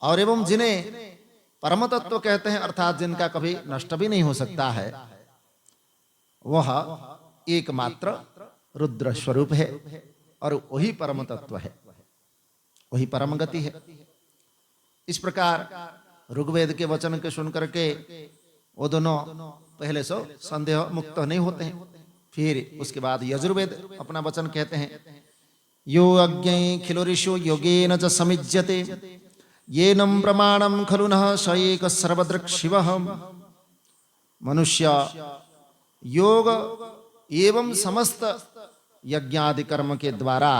और एवं जिन्हें परम तत्व कहते हैं, अर्थात जिनका कभी नष्ट भी नहीं हो सकता है, वह एकमात्र रुद्र स्वरूप है और वही परम तत्व है, वही परम गति है। इस प्रकार ऋग्वेद के वचन के सुन करके वो दोनों पहले से संदेह मुक्त नहीं होते हैं। फिर उसके बाद यजुर्वेद अपना वचन कहते हैं यो अज्ञै खिलो ऋषो योगेन च समिज्यते येनम प्रमाणम खलु नः स एक सर्वदृक् शिवः। मनुष्य योग एवं समस्त यज्ञादि कर्म के द्वारा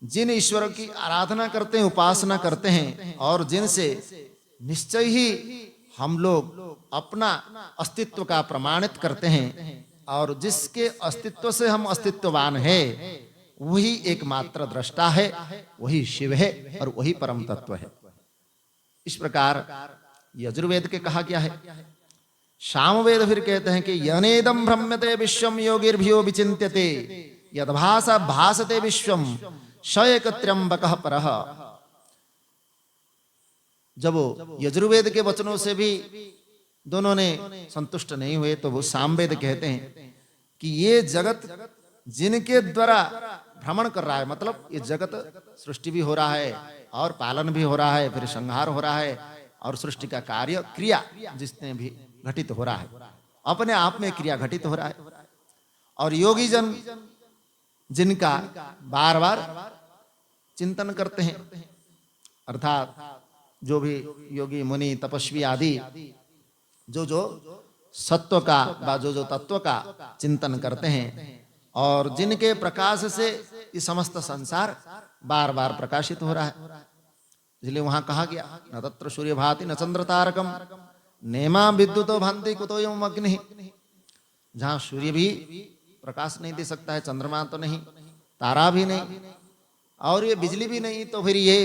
जिन ईश्वर की आराधना करते हैं, उपासना करते हैं और जिनसे निश्चय ही हम लोग अपना अस्तित्व का प्रमाणित करते हैं और जिसके अस्तित्व से हम अस्तित्ववान है, वही एकमात्र दृष्टा है, वही शिव है और वही परम तत्व है। इस प्रकार यजुर्वेद के कहा गया है। सामवेद फिर कहते हैं कि यनेदम भ्रम्यते विश्वम योगिर्भ्यो विचिन्त्यते यद्भासा भासते विश्वम स एक त्र्यंबकः परः। जब यजुर्वेद के वचनों से भी दोनों ने संतुष्ट नहीं हुए तो वो सामवेद कहते हैं कि ये जगत जिनके द्वारा भ्रमण कर रहा है, मतलब ये जगत सृष्टि भी हो रहा है और पालन भी हो रहा है, फिर संहार हो रहा है और सृष्टि का कार्य क्रिया जिसने भी घटित हो रहा है, अपने आप में क्रिया घटित हो रहा है। और योगी जन जिनका बार बार चिंतन करते हैं, अर्थात जो भी योगी मुनि तपस्वी आदि जो जो सत्व का व जो तत्व का चिंतन करते हैं और जिनके प्रकाश से ये समस्त संसार बार बार प्रकाशित हो रहा है। इसलिए वहां कहा गया न तत्र सूर्य भाति न चंद्र तारकम नेमा विद्युतो भांति कुतो एवं अग्नि। जहां सूर्य भी प्रकाश नहीं दे सकता है, चंद्रमा तो नहीं, तारा भी नहीं और ये बिजली भी नहीं, तो फिर ये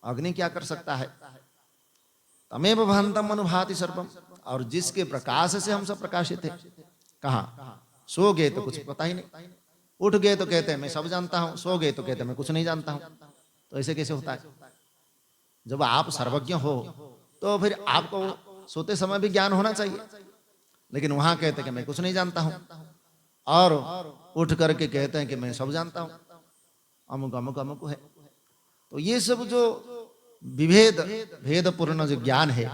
अग्नि क्या कर सकता है। तमेव भान्तम अनुभाति सर्वम, और जिसके प्रकाश से हम सब प्रकाशित हैं। कहाँ? सो गए तो कुछ पता ही नहीं, उठ गए तो कहते हैं मैं सब जानता हूं, सो गए तो कहते हैं मैं कुछ नहीं जानता हूं। तो ऐसे कैसे होता है? जब आप सर्वज्ञ हो तो फिर आपको सोते समय भी ज्ञान होना चाहिए, लेकिन वहां कहते हैं कि मैं कुछ नहीं जानता हूं, और उठ करके कहते हैं कि मैं सब जानता हूं, अमुक अमुक अमुक है। तो ये सब जो विभेद भेदपूर्ण जो ज्ञान है,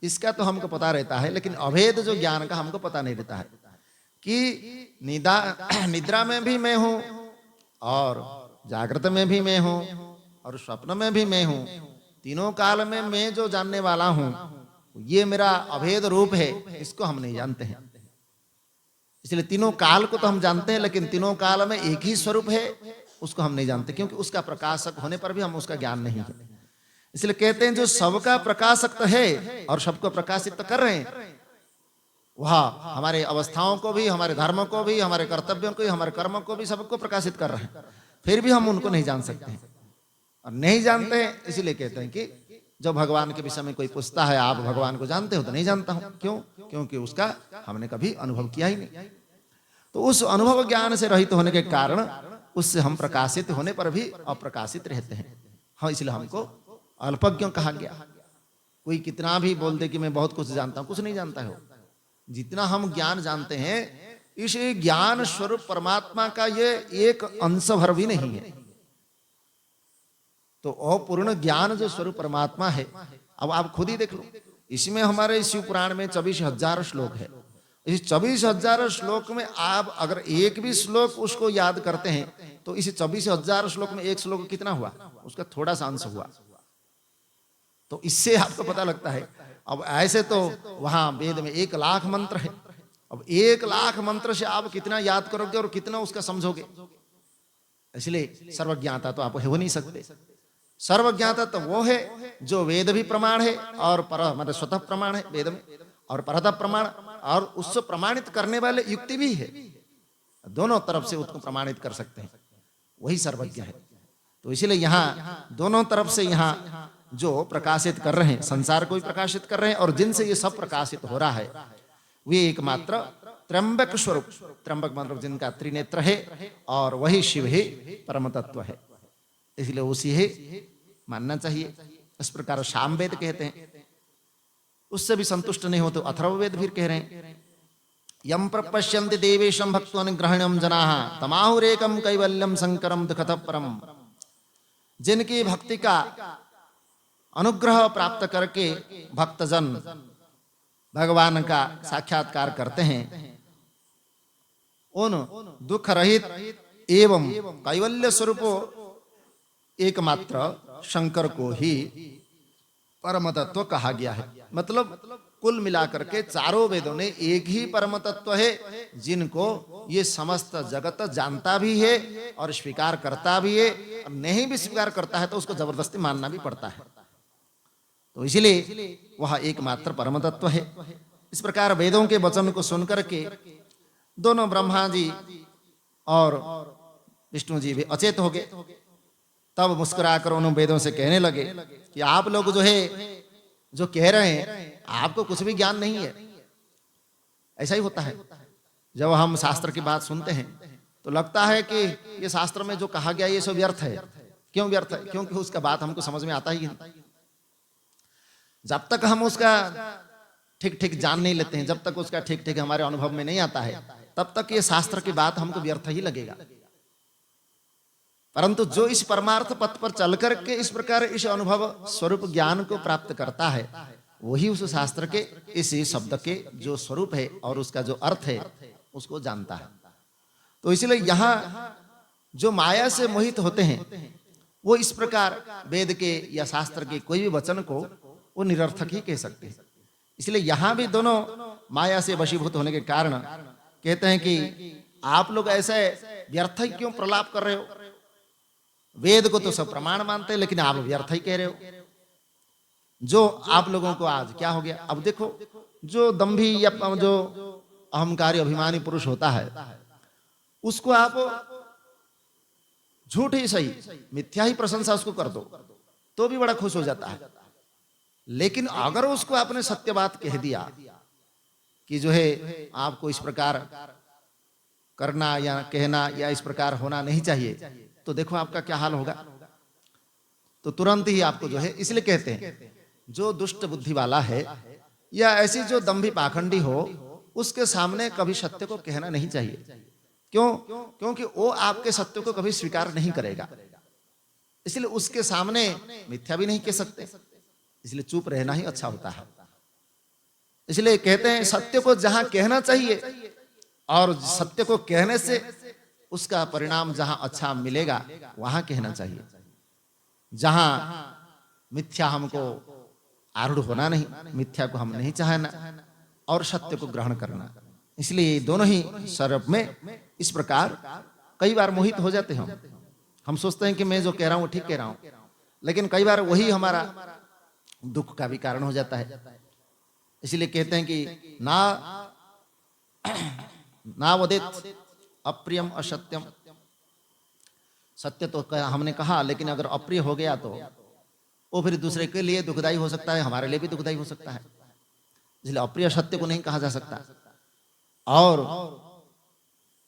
इसका तो हमको पता रहता है, लेकिन अभेद जो ज्ञान का हमको पता नहीं रहता है कि निद्रा में भी मैं हूं, और जागृत में भी मैं हूं, और स्वप्न में भी मैं हूं। तीनों काल में मैं जो जानने वाला हूं, ये मेरा अभेद रूप है, इसको हम नहीं जानते हैं। इसलिए तीनों काल को तो हम जानते हैं, लेकिन तीनों काल में एक ही स्वरूप है, उसको हम नहीं जानते, क्योंकि उसका प्रकाशक होने पर भी हम उसका ज्ञान नहीं है। इसलिए कहते हैं जो सबका प्रकाशक है और सबको प्रकाशित कर रहे हैं, वह हमारे अवस्थाओं को भी, हमारे धर्म को भी, हमारे कर्तव्यों को भी, हमारे कर्मों को भी, सबको प्रकाशित कर रहे हैं। फिर भी हम उनको नहीं जान सकते हैं, और नहीं जानते हैं। इसीलिए कहते हैं कि जब भगवान के विषय में कोई पूछता है आप भगवान को जानते हो, तो नहीं जानता हूं। क्यों? क्योंकि उसका हमने कभी अनुभव किया ही नहीं। तो उस अनुभव ज्ञान से रहित होने के कारण उससे हम प्रकाशित होने पर भी अप्रकाशित रहते हैं। हाँ, इसलिए हमको अल्पज्ञ कहा गया। कोई कितना भी बोल दे कि मैं बहुत कुछ जानता हूं, कुछ नहीं जानता है। जितना हम ज्ञान जानते हैं, इस ज्ञान स्वरूप परमात्मा का ये एक अंश भर भी नहीं है। तो अपूर्ण ज्ञान जो स्वरूप परमात्मा है, अब आप खुद ही देख लो, इसमें हमारे शिव पुराण में 24,000 श्लोक है। इस 24,000 श्लोक में आप अगर एक भी श्लोक उसको याद करते हैं, तो इस 24,000 श्लोक में एक श्लोक कितना हुआ? उसका थोड़ा सा अंश हुआ। तो इससे आपको पता लगता है। अब ऐसे तो वहां वेद में 1,00,000 मंत्र है। अब 1,00,000 मंत्र से आप कितना याद करोगे और कितना उसका समझोगे? इसलिए सर्वज्ञाता तो आप हो नहीं सकते। सर्वज्ञाता तो वो है जो वेद भी प्रमाण है, और मतलब स्वतः प्रमाण है वेद में, और परतः प्रमाण, और उससे प्रमाणित करने वाले युक्ति भी है। दोनों तरफ से उसको प्रमाणित कर सकते हैं, वही सर्वज्ञ है। तो इसीलिए यहाँ दोनों तरफ से यहाँ जो प्रकाशित कर रहे हैं, संसार को भी प्रकाशित कर रहे हैं, और जिनसे ये सब प्रकाशित हो रहा है वे एकमात्र त्र्यंबक स्वरूप, त्र्यंबक मतलब जिनका त्रिनेत्र है, और वही शिव है, परम तत्व है। इसलिए उसी है मानना चाहिए। इस प्रकार सामवेद कहते हैं। उससे भी संतुष्ट नहीं हो तो अथर्ववेद भी कह रहे हैं, यम प्रपश्यन्ति देवेशं भक्त्वनुग्रहणं जनाः तमाहुरेकं कैवल्यं शंकरं दुःखतः परम। जिनकी भक्ति का अनुग्रह प्राप्त करके भक्तजन भगवान का साक्षात्कार करते हैं, उन दुख रहित एवं कैवल्य स्वरूप एकमात्र शंकर को ही परम तत्व कहा गया है। मतलब कुल मिलाकर के चारों वेदों ने एक ही परम तत्व है, जिनको ये समस्त जगत जानता भी है और स्वीकार करता भी है, और नहीं भी स्वीकार करता है तो उसको जबरदस्ती मानना भी पड़ता है। तो इसलिए वह एकमात्र परम तत्व है। इस प्रकार वेदों के वचन को सुनकर के दोनों ब्रह्मा जी और विष्णु जी भी अचेत हो गए। तब मुस्कुराकर उन वेदों से कहने लगे कि आप लोग जो है जो कह रहे हैं, आपको कुछ भी ज्ञान नहीं है। ऐसा ही होता है, जब हम शास्त्र की बात सुनते हैं तो लगता है कि ये शास्त्र में जो कहा गया ये सब व्यर्थ है। क्यों व्यर्थ है? क्योंकि उसका बात हमको समझ में आता ही नहीं। जब तक हम उसका ठीक ठीक जान नहीं लेते हैं, जब तक उसका ठीक ठीक हमारे अनुभव में नहीं आता है, तब तक ये शास्त्र की बात हमको व्यर्थ ही लगेगा। परंतु जो इस परमार्थ पथ पर चल करके इस प्रकार इस अनुभव स्वरूप ज्ञान को प्राप्त करता है, वही उस शास्त्र के इस शब्द के जो स्वरूप है और उसका जो अर्थ है उसको जानता है। तो इसलिए यहाँ जो माया से मोहित होते हैं, वो इस प्रकार वेद के या शास्त्र के कोई भी वचन को वो निरर्थक ही कह सकते हैं। इसलिए यहाँ भी दोनों माया से वशीभूत होने के कारण कहते हैं कि आप लोग ऐसे व्यर्थ ही क्यों प्रलाप कर रहे हो? वेद को तो सब प्रमाण मानते हैं, लेकिन आप व्यर्थ ही कह रहे हो। जो आप लोगों को आज क्या हो गया? अब देखो, जो दंभी या जो अहंकारी अभिमानी पुरुष होता है, उसको आप झूठ ही सही, मिथ्या ही प्रशंसा उसको कर दो तो भी बड़ा खुश हो जाता है। लेकिन अगर उसको आपने सत्य बात कह दिया कि जो है आपको इस प्रकार करना या कहना या इस प्रकार होना नहीं चाहिए, तो देखो आपका क्या हाल होगा। तो तुरंत ही आपको जो है, इसलिए कहते हैं जो दुष्ट बुद्धि वाला है या ऐसी जो दंभी पाखंडी हो, उसके सामने कभी सत्य को कहना नहीं चाहिए। क्यों? क्योंकि वो आपके सत्य को कभी स्वीकार नहीं करेगा, इसलिए उसके सामने मिथ्या भी नहीं कह सकते, इसलिए चुप रहना ही अच्छा होता है। इसलिए कहते हैं सत्य को जहां कहना चाहिए और सत्य को कहने से उसका परिणाम जहां अच्छा मिलेगा वहां कहना चाहिए। जहां मिथ्या हमको आरूढ़ होना नहीं, मिथ्या को हम नहीं चाहना और सत्य को ग्रहण करना, इसलिए दोनों ही सर्व में इस प्रकार कई बार मोहित हो जाते हैं। हम सोचते हैं कि मैं जो कह रहा हूं ठीक कह रहा हूं, लेकिन कई बार वही हमारा दुख का भी कारण हो जाता है। इसलिए कहते हैं कि ना वदेत अप्रियम असत्यम। सत्य तो हमने कहा, लेकिन अगर अप्रिय हो गया तो वो फिर दूसरे के लिए दुखदाई हो सकता है, हमारे लिए भी दुखदाई हो सकता है। इसलिए अप्रिय सत्य को नहीं कहा जा सकता। और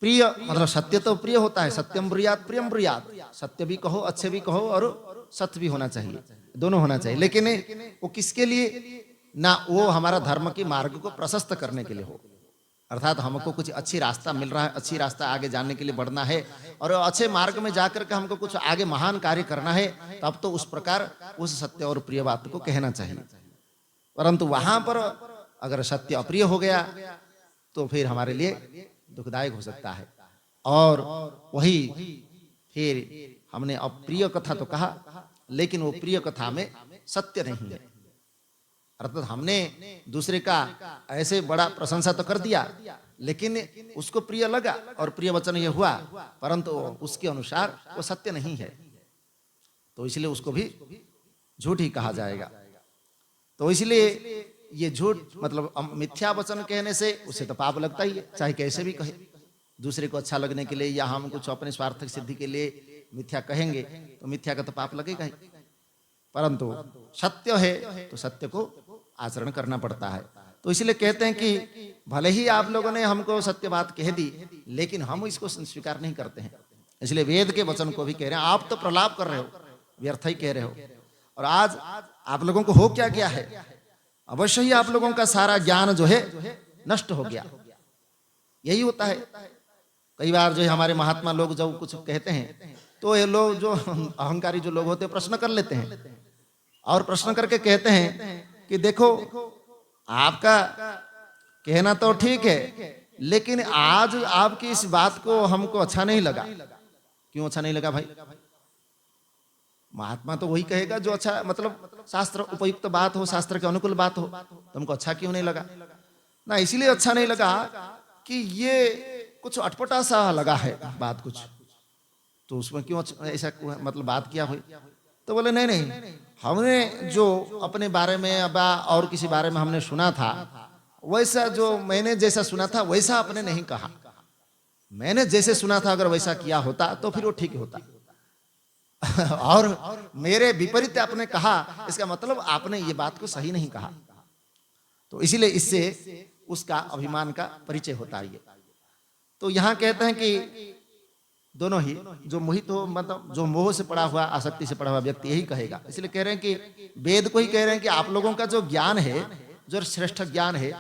प्रिय मतलब सत्य तो प्रिय होता है, सत्यम ब्रूयात प्रियम ब्रूयात। सत्य भी कहो, अच्छे भी कहो और सत्य भी होना चाहिए, दोनों होना चाहिए। लेकिन वो किसके लिए? ना वो हमारा धर्म के मार्ग को प्रशस्त करने के लिए हो, अर्थात हमको कुछ अच्छी रास्ता मिल रहा है, अच्छी रास्ता आगे जाने के लिए बढ़ना है और अच्छे मार्ग में जाकर के हमको कुछ आगे महान कार्य करना है, तब तो उस प्रकार उस सत्य और प्रिय बात को कहना चाहिए। परंतु वहां पर अगर सत्य अप्रिय हो गया तो फिर हमारे लिए दुखदायक हो सकता है। और वही फिर हमने अप्रिय कथा तो कहा, लेकिन वो प्रिय कथा में सत्य नहीं है, अर्थात हमने दूसरे का ऐसे बड़ा प्रशंसा तो कर दिया, लेकिन उसको प्रिय लगा और प्रिय वचन ये हुआ, परंतु उसके अनुसार वो सत्य नहीं है, तो इसलिए उसको भी झूठ ही कहा जाएगा। तो इसलिए ये झूठ मतलब मिथ्या वचन कहने से उसे तो पाप लगता ही है, चाहे कैसे भी कहे। दूसरे को अच्छा लगने के लिए या हम कुछ अपने स्वार्थ की सिद्धि के लिए मिथ्या कहेंगे तो मिथ्या का तो पाप लगेगा ही। परंतु सत्य है तो सत्य को आचरण करना पड़ता है। तो इसलिए कहते हैं कि भले ही आप लोगों ने हमको सत्य बात कह दी, लेकिन हम इसको स्वीकार नहीं करते हैं। इसलिए वेद के वचन को भी कह रहे हैं, आप तो प्रलाप कर रहे हो, व्यर्थ ही कह रहे हो। और आज आप लोगों को हो क्या गया है, अवश्य ही आप लोगों का सारा ज्ञान जो है नष्ट हो गया। यही होता है। कई बार जो है हमारे महात्मा लोग जब कुछ कहते हैं तो ये लोग जो अहंकारी जो लोग होते हैं प्रश्न कर लेते हैं और प्रश्न करके कहते हैं कि देखो आपका कहना तो ठीक है, लेकिन आज आपकी इस बात को हमको अच्छा नहीं लगा। क्यों अच्छा नहीं लगा भाई? महात्मा तो वही कहेगा जो अच्छा मतलब शास्त्र उपयुक्त बात हो, शास्त्र के अनुकूल बात हो। तुमको अच्छा क्यों नहीं लगा ना? इसलिए अच्छा नहीं लगा कि ये कुछ अटपटा सा लगा है बात कुछ, तो उसमें क्यों ऐसा मतलब बात किया हुई? तो बोले नहीं नहीं, हमने जो अपने बारे में और किसी बारे में हमने सुना था, वैसा जो मैंने जैसा सुना था वैसा आपने नहीं कहा। मैंने जैसे सुना था अगर वैसा किया होता तो फिर वो ठीक होता और मेरे विपरीत आपने कहा, इसका मतलब आपने ये बात को सही नहीं कहा। तो इसीलिए इससे उसका अभिमान का परिचय होता है। तो यहां कहते हैं कि दोनों ही जो मोहित हो मतलब जो मोह से पड़ा हुआ, आसक्ति से पड़ा हुआ व्यक्ति यही कहेगा। इसलिए कह रहे हैं कि वेद को ही कह रहे हैं कि आप लोगों का जो ज्ञान है, जो श्रेष्ठ ज्ञान है,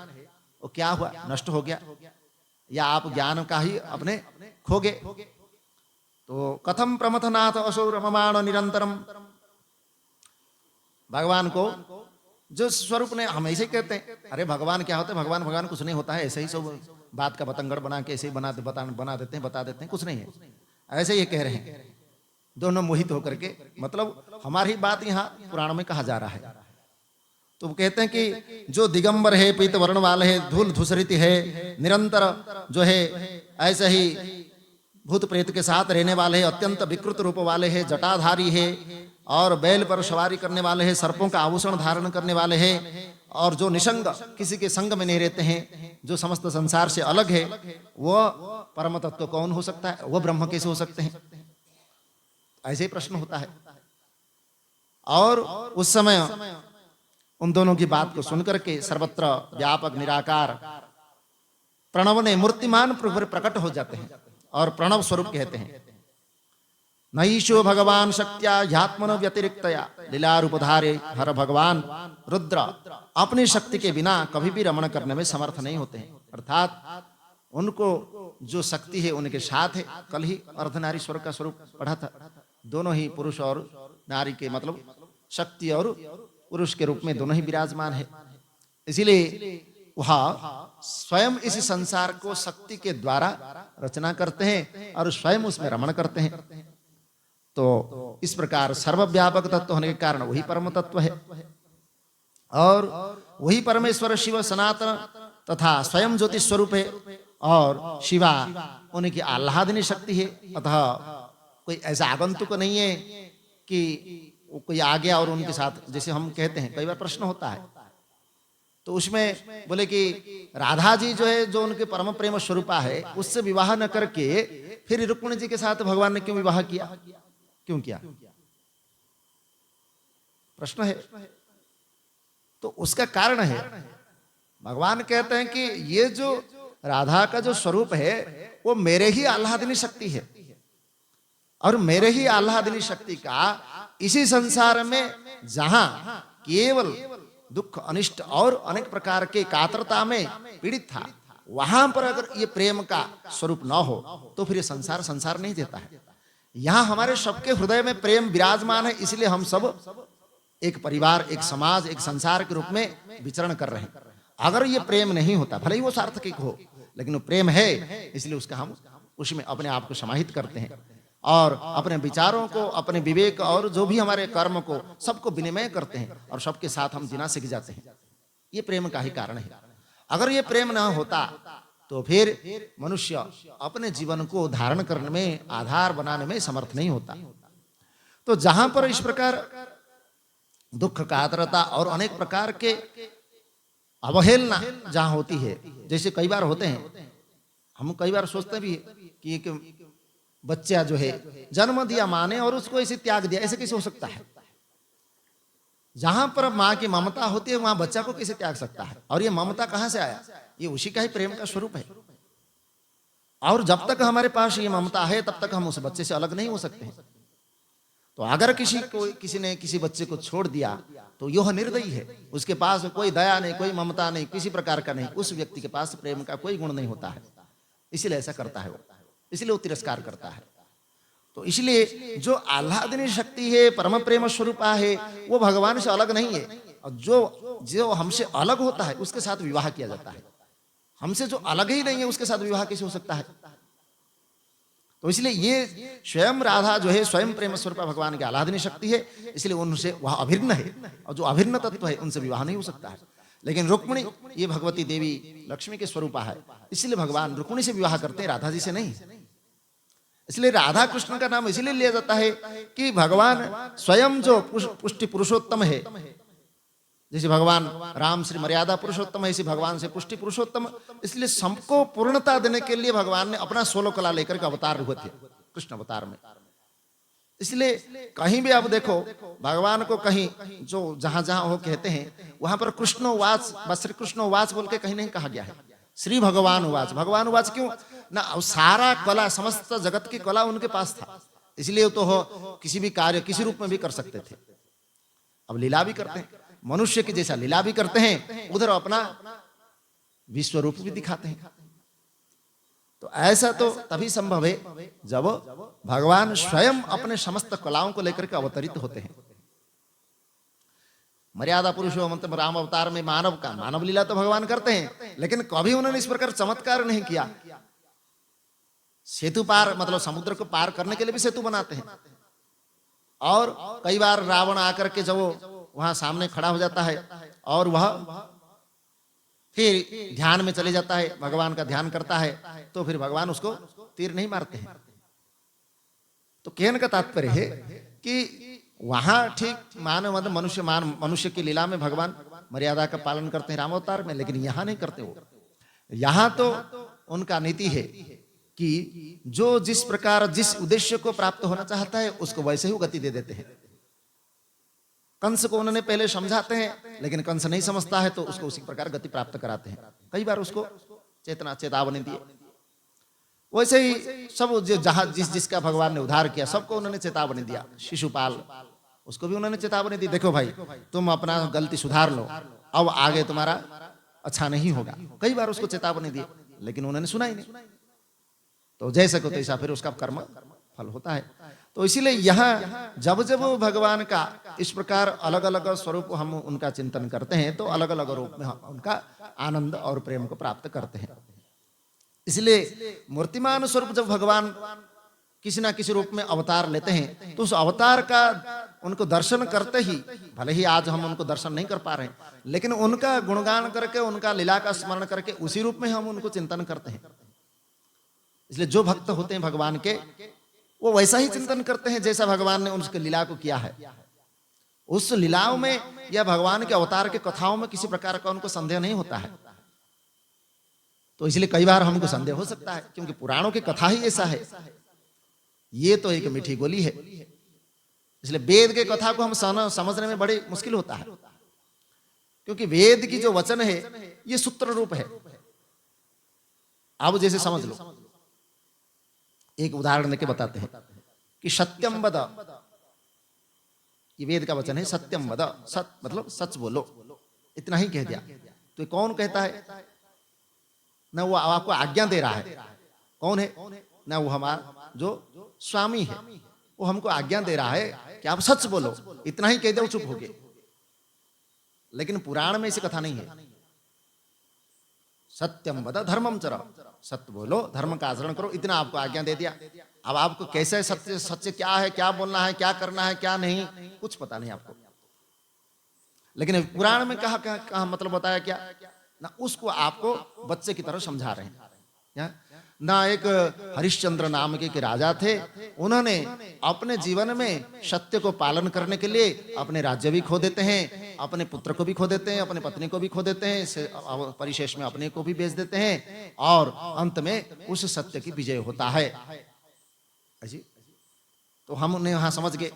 वो क्या हुआ? नष्ट हो गया, या आप ज्ञान का ही अपने खोगे। तो कथम प्रमथनाथ असौ रममाण निरंतरम। भगवान को जो स्वरूप ने हम ऐसे कहते हैं, अरे भगवान क्या होते हैं? भगवान कुछ नहीं होता है, ऐसे ही सब बात का बतंगड़ बना के ऐसे ही बता देते हैं, कुछ नहीं है, ऐसे ही कह रहे हैं दोनों मोहित होकर के। मतलब हमारी बात यहाँ पुराण में कहा जा रहा है। तो कहते हैं कि जो दिगंबर है, पीत वर्ण वाले है, धूल धूसरित है, निरंतर जो है ऐसे ही भूत प्रेत के साथ रहने वाले है, अत्यंत विकृत रूप वाले है, जटाधारी है और बैल पर सवारी करने वाले हैं, सर्पों का आभूषण धारण करने वाले हैं, और जो निसंग किसी के संग में नहीं रहते हैं, जो समस्त संसार से अलग है, वो परम तत्व कौन हो सकता है? वो ब्रह्म कैसे हो सकते हैं? ऐसे ही प्रश्न होता है। और उस समय उन दोनों की बात को सुनकर के सर्वत्र व्यापक निराकार प्रणव ने मूर्तिमान प्रकट हो जाते हैं और प्रणव स्वरूप कहते हैं। नईशो भगवान शक्त्या ह्यात्मनो व्यतिरिक्तया लीला रूपधारे हर भगवान रुद्र अपनी शक्ति के बिना कभी भी रमण करने में समर्थ नहीं होते हैं। अर्थात उनको जो शक्ति है उनके साथ है। कल ही अर्धनारीश्वर का स्वरूप पढ़ा था। दोनों ही पुरुष और नारी के मतलब शक्ति और पुरुष के रूप में दोनों ही विराजमान है। इसीलिए वह स्वयं इस संसार को शक्ति के द्वारा रचना करते हैं और स्वयं उसमें रमण करते हैं। तो इस प्रकार सर्वव्यापक तत्व होने के कारण वही परम तत्व है और वही परमेश्वर शिव सनातन तथा स्वयं ज्योतिष स्वरूप है और शिवा उनकी आह्लादनी शक्ति है। अतः कोई ऐसा आगंतुक नहीं है कि कोई आ गया और उनके साथ, जैसे हम कहते हैं कई बार प्रश्न होता है तो उसमें बोले कि राधा जी जो है जो उनके परम प्रेम स्वरूपा है उससे विवाह न करके फिर रुक्मिणी जी के साथ भगवान ने क्यों विवाह किया, क्यों किया, प्रश्न है। तो उसका कारण है भगवान कहते हैं कि ये जो राधा का जो स्वरूप है वो मेरे ही आह्लादनी शक्ति है और मेरे ही आह्लादनी शक्ति का इसी संसार में जहां केवल दुख अनिष्ट और अनेक प्रकार के कातरता में पीड़ित था, वहां पर अगर ये प्रेम का स्वरूप न हो तो फिर ये संसार संसार नहीं देता है। यहां हमारे सबके हृदय में प्रेम विराजमान है, इसलिए हम सब एक परिवार, एक समाज, एक संसार के रूप में विचरण कर रहे हैं। अगर ये प्रेम नहीं होता, भले ही वो सार्थक हो, लेकिन वो प्रेम है इसलिए उसका हम उसमें अपने आप को समाहित करते हैं और अपने विचारों को, अपने विवेक और जो भी हमारे कर्म को सबको विनिमय करते हैं और सबके साथ हम जीना सीख जाते हैं। ये प्रेम का ही कारण है। अगर ये प्रेम ना होता तो फिर मनुष्य अपने जीवन को धारण करने में, आधार बनाने में समर्थ नहीं होता। तो जहां पर इस प्रकार दुख कातरता और अनेक प्रकार के अवहेलना जहां होती है, जैसे कई बार होते हैं, हम कई बार सोचते भी कि एक बच्चा जो है जन्म दिया माँ ने और उसको ऐसे त्याग दिया, ऐसे कैसे हो सकता है। जहां पर माँ की ममता होती है वहां बच्चा को कैसे त्याग सकता है। और ये ममता कहां से आया, ये उसी का ही प्रेम का स्वरूप है। और जब तक हमारे पास ये ममता है तब तक हम उस बच्चे से अलग नहीं हो सकते हैं। तो अगर किसी ने किसी बच्चे को छोड़ दिया तो यह निर्दयी है, उसके पास कोई दया नहीं, कोई ममता नहीं, किसी प्रकार का नहीं, उस व्यक्ति के पास प्रेम का कोई गुण नहीं होता है। इसलिए ऐसा करता है वो, इसलिए वो तिरस्कार करता है। तो इसलिए जो आह्लादनी शक्ति है, परम प्रेम स्वरूपा है, वो भगवान से अलग नहीं है। और जो हमसे अलग होता है उसके साथ विवाह किया जाता है। हमसे जो अलग ही नहीं है उसके साथ विवाह कैसे हो सकता है। तो इसलिए ये स्वयं राधा जो है स्वयं प्रेम स्वरूप भगवान की आह्लादनी शक्ति है, इसलिए उनसे वह अभिन्न है और जो अभिन्न तत्व है उनसे विवाह नहीं हो सकता है। लेकिन रुक्मिणी ये भगवती देवी लक्ष्मी के स्वरूपा है, इसलिए भगवान रुक्मिणी से विवाह करते हैं, राधा जी से नहीं। इसलिए राधा कृष्ण का नाम इसलिए लिया जाता है कि भगवान स्वयं जो पुष्टि पुरुषोत्तम है, जैसे भगवान राम श्री मर्यादा पुरुषोत्तम है, इसी भगवान से पुष्टि पुरुषोत्तम, इसलिए सबको पूर्णता देने के लिए भगवान ने अपना 16 कला लेकर के अवतार हुए थे कृष्ण अवतार में। इसलिए कहीं भी आप देखो भगवान को कहीं जो जहां जहां वो कहते हैं वहां पर कृष्णो वाच, बस श्री कृष्णो वाच बोल के कहीं नहीं कहा गया है, श्री भगवान वाच। भगवान वाच क्यों ना, सारा कला, समस्त जगत की कला उनके पास था, इसलिए तो हो किसी भी कार्य किसी रूप में भी कर सकते थे। अब लीला भी करते हैं, मनुष्य की जैसा लीला भी करते हैं, उधर अपना विश्व रूप भी दिखाते हैं। तो ऐसा तो तभी संभव है जब भगवान स्वयं अपने समस्त कलाओं को लेकर के अवतरित होते हैं। मर्यादा पुरुषो मतलब राम अवतार में मानव लीला तो भगवान करते हैं, लेकिन कभी उन्होंने इस प्रकार चमत्कार नहीं किया। सेतु पार मतलब समुद्र को पार करने के लिए भी सेतु बनाते हैं। और कई बार रावण आकर के जब वहां सामने खड़ा हो जाता है और वह फिर ध्यान में चले जाता है, भगवान का ध्यान करता है, तो फिर भगवान उसको तीर नहीं मारते हैं। तो कहने का तात्पर्य है कि वहां ठीक मानव मतलब मनुष्य की लीला में भगवान मर्यादा का पालन करते हैं रामावतार में, लेकिन यहां नहीं करते। वो यहां तो उनका नीति है कि जो जिस प्रकार जिस उद्देश्य को प्राप्त होना चाहता है उसको वैसे ही गति दे देते हैं। कंस को उन्होंने पहले समझाते हैं, लेकिन कंस नहीं समझता है तो उसको उसी प्रकार गति प्राप्त कराते हैं। कई बार उसको चेतावनी दिए। वैसे ही सब जो जहां जिसका भगवान ने उद्धार किया सबको उन्होंने चेतावनी दिया। शिशुपाल, उसको भी उन्होंने चेतावनी दी, देखो भाई तुम अपना गलती सुधार लो, अब आगे तुम्हारा अच्छा नहीं होगा। कई बार उसको चेतावनी दी, लेकिन उन्होंने सुना ही नहीं। तो जैसे को तैसा फिर उसका कर्म फल होता है। तो इसीलिए यहाँ जब जब भगवान का इस प्रकार अलग अलग स्वरूप हम उनका चिंतन करते हैं तो अलग अलग रूप में हम उनका आनंद और प्रेम को प्राप्त करते हैं। इसलिए मूर्तिमान स्वरूप जब भगवान किसी ना किसी रूप में अवतार लेते हैं तो उस अवतार का उनको दर्शन करते ही, भले ही आज हम उनको दर्शन नहीं कर पा रहे हैं, लेकिन उनका गुणगान करके, उनका लीला का स्मरण करके उसी रूप में हम उनको चिंतन करते हैं। इसलिए जो भक्त होते हैं भगवान के, वो वैसा ही चिंतन करते हैं जैसा भगवान ने उनके लीला को किया है। उस लीलाओं में या भगवान के अवतार के कथाओं में किसी प्रकार का उनको संदेह नहीं होता है। तो इसलिए कई बार हमको संदेह हो सकता है, क्योंकि पुराणों की कथा ही ऐसा है। ये तो एक मीठी गोली है। इसलिए वेद के कथा को हम समझने में बड़ी मुश्किल होता है, क्योंकि वेद की जो वचन है ये सूत्र रूप है। अब जैसे समझ लो, एक उदाहरण देके बताते हैं कि सत्यम वद, ये वेद का वचन है। सत्यम वद, सत मतलब सच बोलो, इतना ही कह दिया। तो कौन कहता है? ना वो आपको आज्ञा दे रहा है, कौन है? ना वो हमारा जो स्वामी है, वो हमको आज्ञा दे रहा है कि आप सच बोलो, इतना ही कह दो, चुप हो गए। लेकिन पुराण में ऐसी कथा नहीं है। सत्यम वद धर्मम चर, सत्य बोलो, धर्म का आचरण करो, इतना आपको आज्ञा दे दिया। अब आपको कैसे सत्य, सच्चे क्या है, क्या बोलना है, क्या करना है, क्या नहीं, कुछ पता नहीं आपको। लेकिन पुराण में कहा मतलब बताया क्या ना, उसको आपको बच्चे की तरह समझा रहे हैं। ना एक हरिश्चंद्र नाम के राजा थे, उन्होंने अपने जीवन में सत्य को पालन करने के लिए अपने राज्य भी खो देते हैं, अपने पुत्र को भी खो देते हैं, अपने पत्नी को भी खो देते हैं, परिशेष में अपने को भी बेच देते हैं, और अंत में उस सत्य की विजय होता है। तो हमने यहाँ समझ गए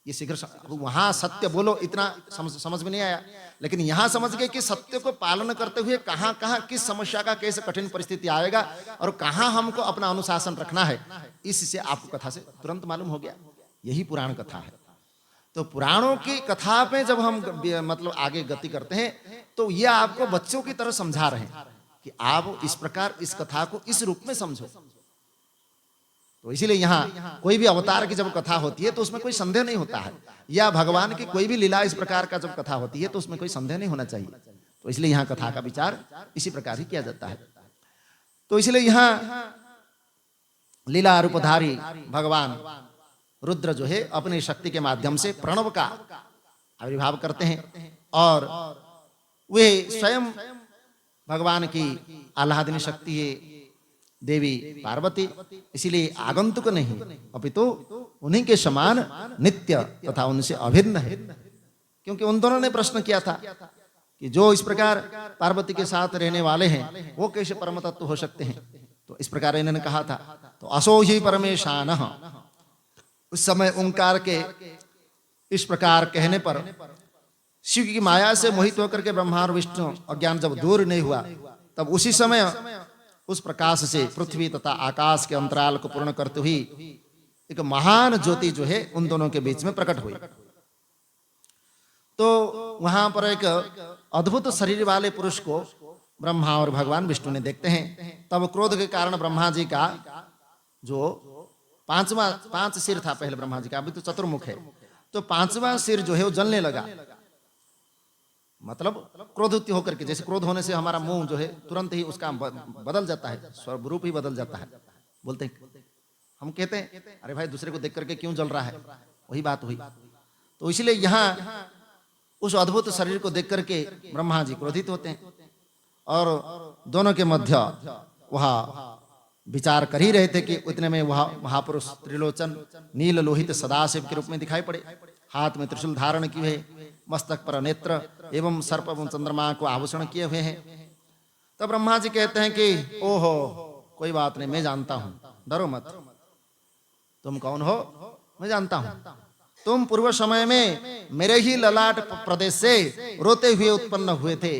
ये शीघ्र, वहां सत्य बोलो इतना समझ में नहीं आया, लेकिन यहाँ समझ गए कि सत्य को पालन करते हुए कहाँ कहाँ किस समस्या का कैसे कठिन परिस्थिति आएगा और कहाँ हमको अपना अनुशासन रखना है। इससे आपको कथा से तुरंत मालूम हो गया, यही पुराण कथा है। तो पुराणों की कथा पे जब हम मतलब आगे गति करते हैं तो ये आपको बच्चों की तरह समझा रहे हैं कि आप इस प्रकार इस कथा को इस रूप में समझो। तो इसीलिए यहाँ कोई भी अवतार की जब कथा होती है तो उसमें कोई संदेह नहीं होता है, या भगवान की कोई भी लीला इस प्रकार का जब कथा होती है तो उसमें कोई संदेह नहीं होना चाहिए। तो इसलिए यहाँ कथा का विचार इसी प्रकार ही किया जाता है। तो इसलिए यहाँ लीला रूपधारी भगवान रुद्र जो है अपनी शक्ति के माध्यम से प्रणव का आविर्भाव करते हैं, और वे स्वयं भगवान की आह्लादनी शक्ति है देवी पार्वती। इसीलिए आगंतुक नहीं अपितु उन्हीं के समान नित्य तथा उनसे अभिन्न है। क्योंकि उन दोनों ने प्रश्न किया था कि जो इस प्रकार पार्वती के साथ रहने वाले हैं वो कैसे परम तत्व हो सकते हैं। तो इस प्रकार इन्होंने कहा था, तो असो ही परमेशान। उस समय ओंकार के इस प्रकार कहने पर शिव की माया से मोहित होकर के ब्रह्मा और विष्णु अज्ञान जब दूर नहीं हुआ, तब उसी समय उस प्रकाश से पृथ्वी तथा आकाश के अंतराल को पूर्ण करते हुए एक महान ज्योति जो है उन दोनों के बीच में प्रकट हुई। तो वहां पर एक अद्भुत शरीर वाले पुरुष को ब्रह्मा और भगवान विष्णु ने देखते हैं। तब क्रोध के कारण ब्रह्मा जी का जो पांच सिर था पहले ब्रह्मा जी का, अभी तो चतुर्मुख है, तो पांचवा सिर जो है वो जलने लगा। मतलब क्रोधित होकर के, जैसे क्रोध होने से हमारा मुंह जो है तुरंत ही उसका बदल जाता है, स्वरूप ही बदल जाता है। बोलते हैं, हम कहते हैं अरे भाई दूसरे को देख करके क्यों जल रहा है, वही बात हुई। तो इसलिए यहाँ उस अद्भुत शरीर को देख करके ब्रह्मा जी क्रोधित होते हैं, और दोनों के मध्य वह विचार कर ही रहे थे कि उतने में वह महापुरुष त्रिलोचन नील लोहित सदाशिव के रूप में दिखाई पड़े। हाथ में त्रिशूल धारण किए हुए, मस्तक पर नेत्र एवं सर्प एवं चंद्रमा को आभूषण किए हुए हैं। तो ब्रह्मा जी कहते हैं कि ओहो कोई बात नहीं, मैं जानता हूं, डरो मत। तुम कौन हो? मैं जानता हूं। तुम पूर्व समय में मेरे ही ललाट प्रदेश से रोते हुए उत्पन्न हुए थे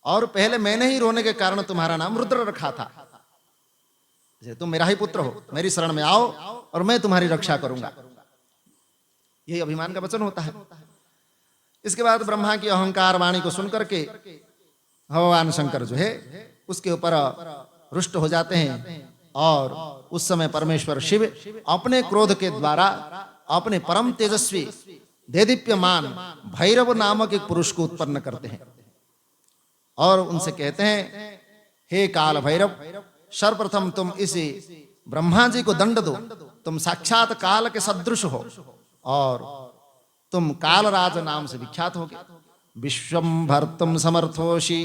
और पहले मैंने ही रोने के कारण तुम्हारा नाम रुद्र रखा था। तुम मेरा ही पुत्र हो, मेरी शरण में आओ और मैं तुम्हारी रक्षा करूंगा। यही अभिमान का वचन होता है। इसके बाद ब्रह्मा की अहंकार वाणी को सुनकर के भगवान शंकर जो है उसके ऊपर रुष्ट हो जाते हैं और उस समय परमेश्वर शिव अपने क्रोध के द्वारा अपने परम तेजस्वी देदीप्यमान भैरव नामक एक पुरुष को उत्पन्न करते हैं और उनसे कहते हैं, हे काल भैरव, सर्वप्रथम तुम इसी ब्रह्मा जी को दंड दो। तुम साक्षात काल के सदृश हो और तुम कालराज नाम से विख्यात होगे। विश्वम भर्तुम समर्थोषि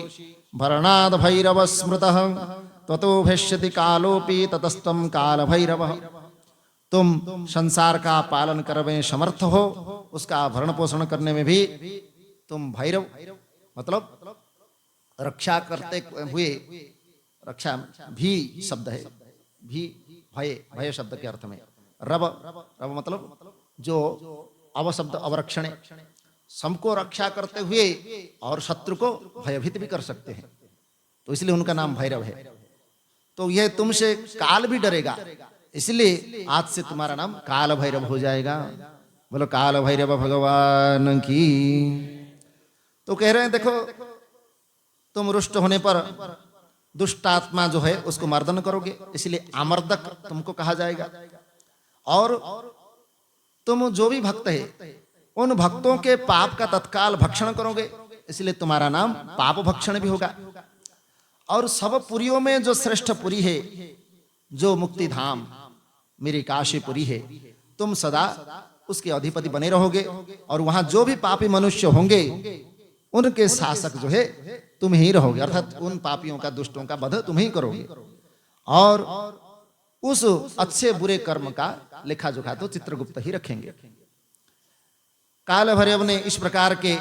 भरणाद भैरव स्मृतः ततो भष्यति कालोपि ततस्तम काल भैरव। तुम संसार का पालन करने में समर्थ हो, उसका भरण पोषण करने में भी तुम भैरव, मतलब रक्षा करते हुए, रक्षा भी शब्द है, भी भय, भय शब्द के अर्थ में रव, रव मतलब जो अव शब्द अवरक्षण, सबको रक्षा करते हुए और शत्रु को भयभीत भी कर सकते हैं, तो इसलिए उनका नाम भैरव है। तो यह तुमसे काल भी डरेगा, इसलिए आज से तुम्हारा नाम काल भैरव हो जाएगा। बोलो काल भैरव भगवान की। तो कह रहे हैं देखो, तुम रुष्ट होने पर दुष्ट आत्मा जो है उसको मर्दन करोगे, इसलिए आमर्दक तुमको कहा जाएगा। और तुम जो भी भक्त है उन भक्तों के पाप का तत्काल भक्षण करोगे, इसलिए तुम्हारा नाम पाप भक्षण भी होगा। और सब पुरियों में जो श्रेष्ठ पुरी है, जो मुक्ति धाम मेरी काशीपुरी है, तुम सदा उसके अधिपति बने रहोगे और वहां जो भी पापी मनुष्य होंगे उनके शासक जो है तुम ही रहोगे, अर्थात उन पापियों का, दुष्टों का वध तुम ही करोगे और उस अच्छे बुरे कर्म का लेखा जोखा तो चित्रगुप्त ही रखेंगे। काल भैरव ने इस प्रकार के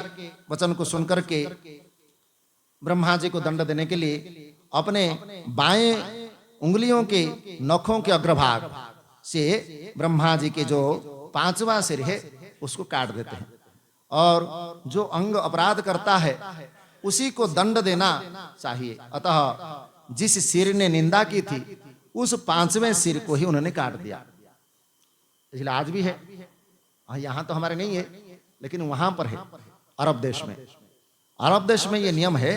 वचन को सुनकर के ब्रह्मा जी को दंड देने के लिए अपने बाएं उंगलियों के नखों के अग्रभाग से ब्रह्मा जी के जो पांचवा सिर है उसको काट देते हैं और जो अंग अपराध करता है उसी को दंड देना चाहिए। अतः जिस सिर ने निंदा की थी उस पांचवें सिर को ही उन्होंने काट दिया। इसलिए आज भी है, यहां तो हमारे नहीं है लेकिन वहां पर है अरब देश में। अरब देश में यह नियम है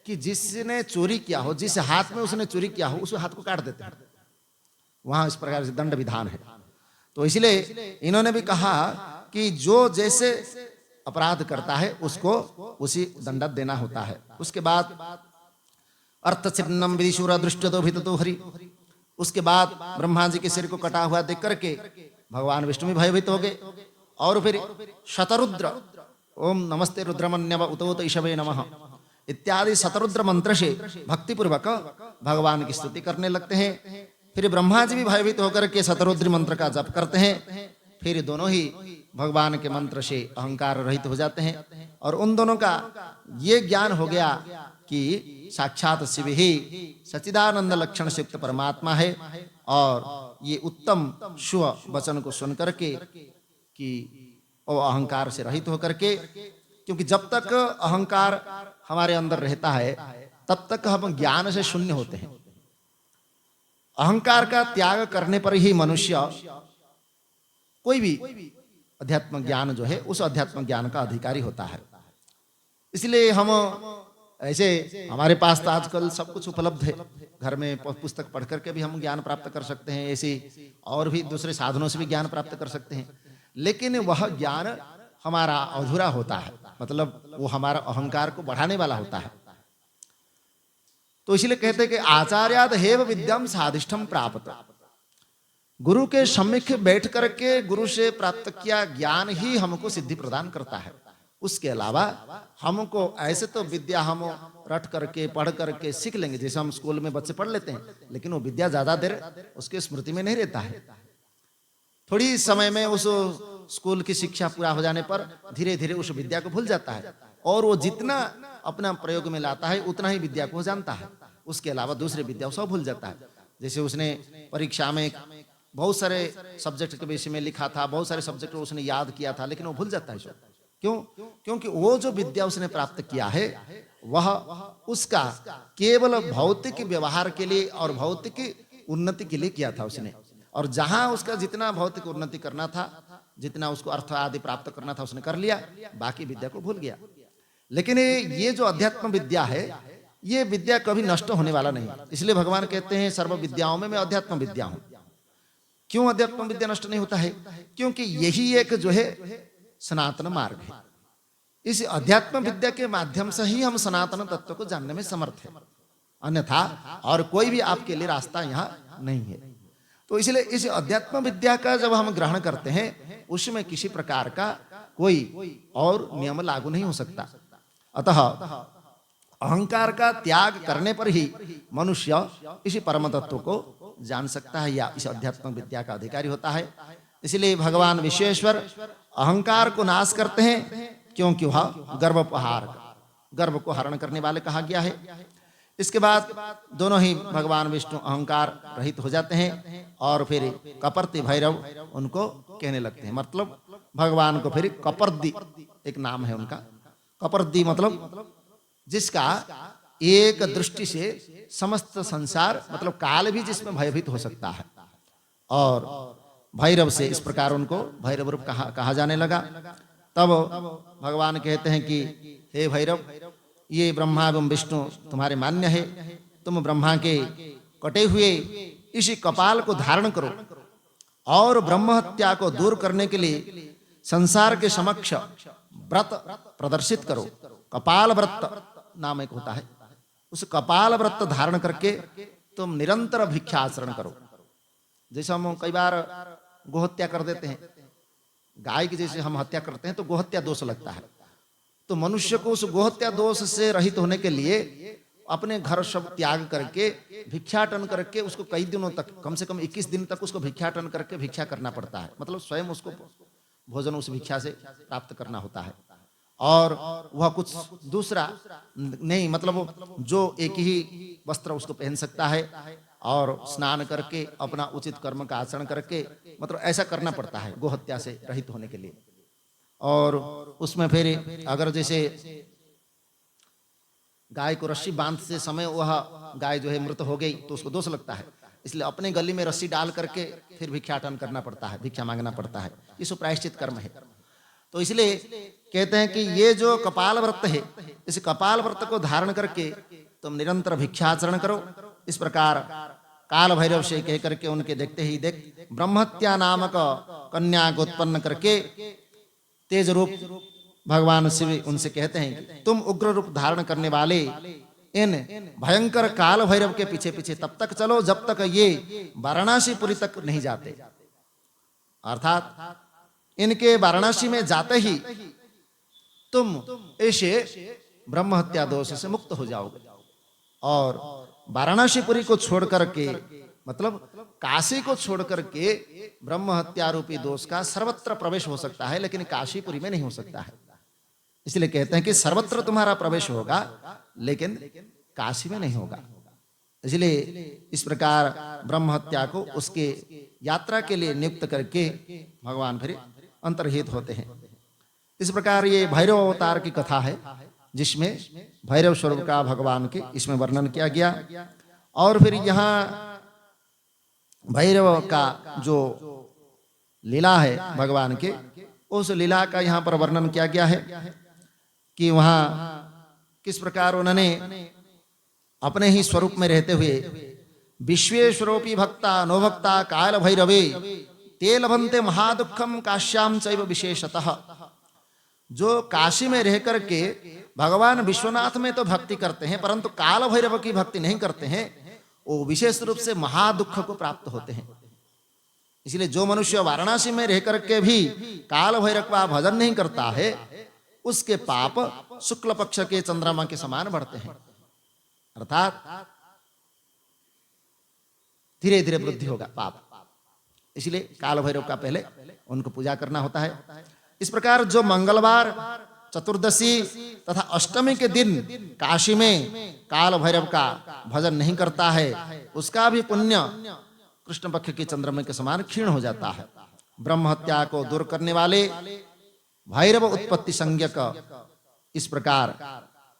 कि जिसने चोरी किया हो, जिस हाथ में उसने चोरी किया हो, उस हाथ को काट देते हैं। वहां इस प्रकार से दंड विधान है। तो इसलिए इन्होंने भी कहा कि जो जैसे अपराध करता है उसको उसी दंड देना होता है। उसके बाद अर्थ छिन्नम विदिशूरा दृष्टतो भिततो हरि, उसके बाद ब्रह्मा जी के सिर को कटा हुआ देख करके भगवान विष्णु भी भयभीत हो गए और फिर शतरुद्र, ओम नमस्ते रुद्रमन्यव उतोत ईशवे नमः इत्यादि शतरुद्र मंत्र से भक्तिपूर्वक भगवान की स्तुति करने लगते हैं। फिर ब्रह्मा जी भी भयभीत होकर के शतरुद्र मंत्र का जप करते हैं। फिर दोनों ही भगवान के मंत्र से अहंकार रहित हो जाते हैं और उन दोनों का ये ज्ञान हो गया कि साक्षात शिव ही सच्चिदानंद लक्षण से युक्त परमात्मा है। और ये उत्तम शुभ वचन को सुनकर के कि वो अहंकार से रहित होकर के, क्योंकि जब तक अहंकार हमारे अंदर रहता है तब तक हम ज्ञान से शून्य होते हैं। अहंकार का त्याग करने पर ही मनुष्य कोई भी अध्यात्म ज्ञान जो है उस अध्यात्म ज्ञान का अधिकारी होता है। इसलिए हम ऐसे, हमारे पास तो आजकल सब कुछ उपलब्ध है, घर में पुस्तक पढ़ करके भी हम ज्ञान प्राप्त कर सकते हैं, ऐसे और भी दूसरे साधनों से भी ज्ञान प्राप्त कर सकते हैं, लेकिन वह ज्ञान हमारा अधूरा होता है, मतलब वो हमारा अहंकार को बढ़ाने वाला होता है। तो इसलिए कहते हैं कि आचार्याद हेव विद्याम साधिष्ठम प्राप्त, गुरु के सम्मुख बैठ करके गुरु से प्राप्त किया ज्ञान ही हमको सिद्धि प्रदान करता है। उसके अलावा हमको ऐसे तो विद्या हम रट करके पढ़ करके सीख लेंगे, जैसे हम स्कूल में बच्चे पढ़ लेते हैं, लेकिन वो विद्या ज्यादा देर उसके स्मृति में नहीं रहता है। थोड़ी समय में उस स्कूल की शिक्षा पूरा हो जाने पर धीरे धीरे उस विद्या को भूल जाता है और वो जितना अपना प्रयोग में लाता है उतना ही विद्या को जानता है। उसके अलावा दूसरी विद्या सब भूल जाता है। जैसे उसने परीक्षा में बहुत सारे सब्जेक्ट के विषय में लिखा था, बहुत सारे सब्जेक्ट उसने याद किया था, लेकिन वो भूल जाता है सब। क्यों? क्योंकि वो जो विद्या उसने प्राप्त किया है वह उसका केवल भौतिक व्यवहार के लिए और भौतिक उन्नति के लिए किया था उसने। और जहां उसका जितना भौतिक उन्नति करना था, जितना उसको अर्थ आदि प्राप्त करना था, उसने कर लिया, बाकी विद्या को भूल गया। लेकिन ये जो अध्यात्म विद्या है, ये विद्या कभी नष्ट होने वाला नहीं। इसलिए भगवान कहते हैं सर्व विद्याओं में मैं अध्यात्म विद्या हूं। क्यों अध्यात्म विद्या नष्ट नहीं होता है? क्योंकि यही एक जो है सनातन मार्ग है। इस अध्यात्म विद्या के माध्यम से ही हम सनातन तत्व को जानने में समर्थ हैं, अन्यथा और कोई भी आपके लिए रास्ता यहाँ नहीं है। तो इसलिए इस अध्यात्म विद्या का जब हम ग्रहण करते हैं, उसमें किसी प्रकार का कोई और नियम लागू नहीं हो सकता। अतः अहंकार का त्याग करने पर ही मनुष्य इसी परम तत्व को जान सकता है या इस अध्यात्म विद्या का अधिकारी होता है। इसलिए भगवान विश्वेश्वर अहंकार को नाश करते हैं, क्योंकि वह गर्व को हरण करने वाले कहा गया है। इसके बाद दोनों ही भगवान विष्णु अहंकार रहित हो जाते हैं और फिर कपर्ति भैरव उनको कहने लगते हैं। मतलब भगवान को फिर कपर्दी एक नाम है उनका। कपर्दी मतलब जिसका एक दृष्टि से समस्त संसार मतलब काल भी जिसमें भयभीत हो सकता है। और भैरव से इस प्रकार उनको भैरव रूप कहा जाने लगा। तब भगवान कहते हैं कि हे भैरव, ये ब्रह्मा एवं विष्णु तुम्हारे मान्य है, तुम ब्रह्मा के कटे हुए इसी कपाल को धारण करो और ब्रह्म हत्या को दूर करने के लिए संसार के समक्ष व्रत प्रदर्शित करो। कपाल व्रत नाम एक होता है, उस कपाल व्रत धारण करके तुम निरंतर भिक्षा आचरण करो। जैसे हम कई बार गोहत्या कर देते हैं, गाय की जैसे हम हत्या करते हैं तो गोहत्या दोष लगता है। तो मनुष्य को उस गोहत्या दोष से रहित होने के लिए अपने घर सब त्याग करके भिक्षाटन करके उसको कई दिनों तक, कम से कम 21 दिन तक उसको भिक्षाटन करके भिक्षा करना पड़ता है। मतलब स्वयं उसको भोजन उस भिक्षा से प्राप्त करना होता है। और वह कुछ दूसरा नहीं, मतलब जो एक ही वस्त्र उसको पहन सकता है और स्नान करके अपना उचित कर्म का आचरण करके, मतलब ऐसा करना पड़ता है गोहत्या से रहित होने के लिए। और उसमें फिर अगर जैसे गाय को रस्सी बांधते समय वह गाय जो है मृत हो गई तो उसको दोष लगता है, इसलिए अपने गली में रस्सी डाल करके फिर भिक्षाटन करना पड़ता है, भिक्षा मांगना पड़ता है। ये सब प्रायश्चित कर्म है। तो इसलिए कहते हैं कि ये जो कपाल व्रत है, इस कपाल व्रत को धारण करके तुम निरंतर भिक्षाचरण करो। इस प्रकार काल भैरव से कह करके उनके देखते ही देख ब्रह्महत्या नामक कन्या को उत्पन्न करके तेज रूप भगवान शिव उनसे कहते हैं कि तुम उग्र रूप धारण करने वाले इन भयंकर काल भैरव के पीछे पीछे तब तक चलो जब तक ये वाराणसीपुरी तक नहीं जाते। अर्थात इनके वाराणसी में जाते ही तुम ऐसे ब्रह्म हत्या दोष से मुक्त हो जाओगे। और वाराणसीपुरी को छोड़ करके, मतलब काशी को छोड़ करके ब्रह्म हत्या रूपी दोष का सर्वत्र प्रवेश हो सकता है, लेकिन काशीपुरी में नहीं हो सकता है। इसलिए कहते हैं कि सर्वत्र तुम्हारा प्रवेश होगा लेकिन काशी में नहीं होगा। इसलिए इस प्रकार ब्रह्म हत्या को उसके यात्रा के लिए नियुक्त करके भगवान फिर अंतर्हित होते हैं। इस प्रकार ये भैरव अवतार की कथा है, जिसमें भैरव स्वरूप का भगवान के इसमें वर्णन किया गया। और फिर यहाँ भैरव का जो लीला है भगवान के, उस लीला का यहाँ पर वर्णन किया गया है कि वहाँ किस प्रकार उन्होंने अपने ही स्वरूप में रहते हुए विश्वेश्वरोपि भक्ता नो भक्ता काल भैरवे ते लभन्ते महादुखम काश्याम चैव विशेषतः। जो काशी में रह करके भगवान विश्वनाथ में तो भक्ति करते हैं परंतु काल भैरव की भक्ति नहीं करते हैं, वो विशेष रूप से महादुख को प्राप्त होते हैं। इसलिए जो मनुष्य वाराणसी में रह करके भी काल भैरव का भजन नहीं करता है, उसके पाप शुक्ल पक्ष के चंद्रमा के समान बढ़ते हैं। अर्थात धीरे धीरे वृद्धि होगा पाप। इसलिए काल भैरव का पहले उनको पूजा करना होता है। इस प्रकार जो मंगलवार, चतुर्दशी तथा अष्टमी के दिन काशी में काल भैरव का भजन नहीं करता है, उसका भी पुण्य कृष्ण पक्ष के चंद्रमा के समान क्षीण हो जाता है। ब्रह्म हत्या को दूर करने वाले भैरव उत्पत्ति संज्ञक इस प्रकार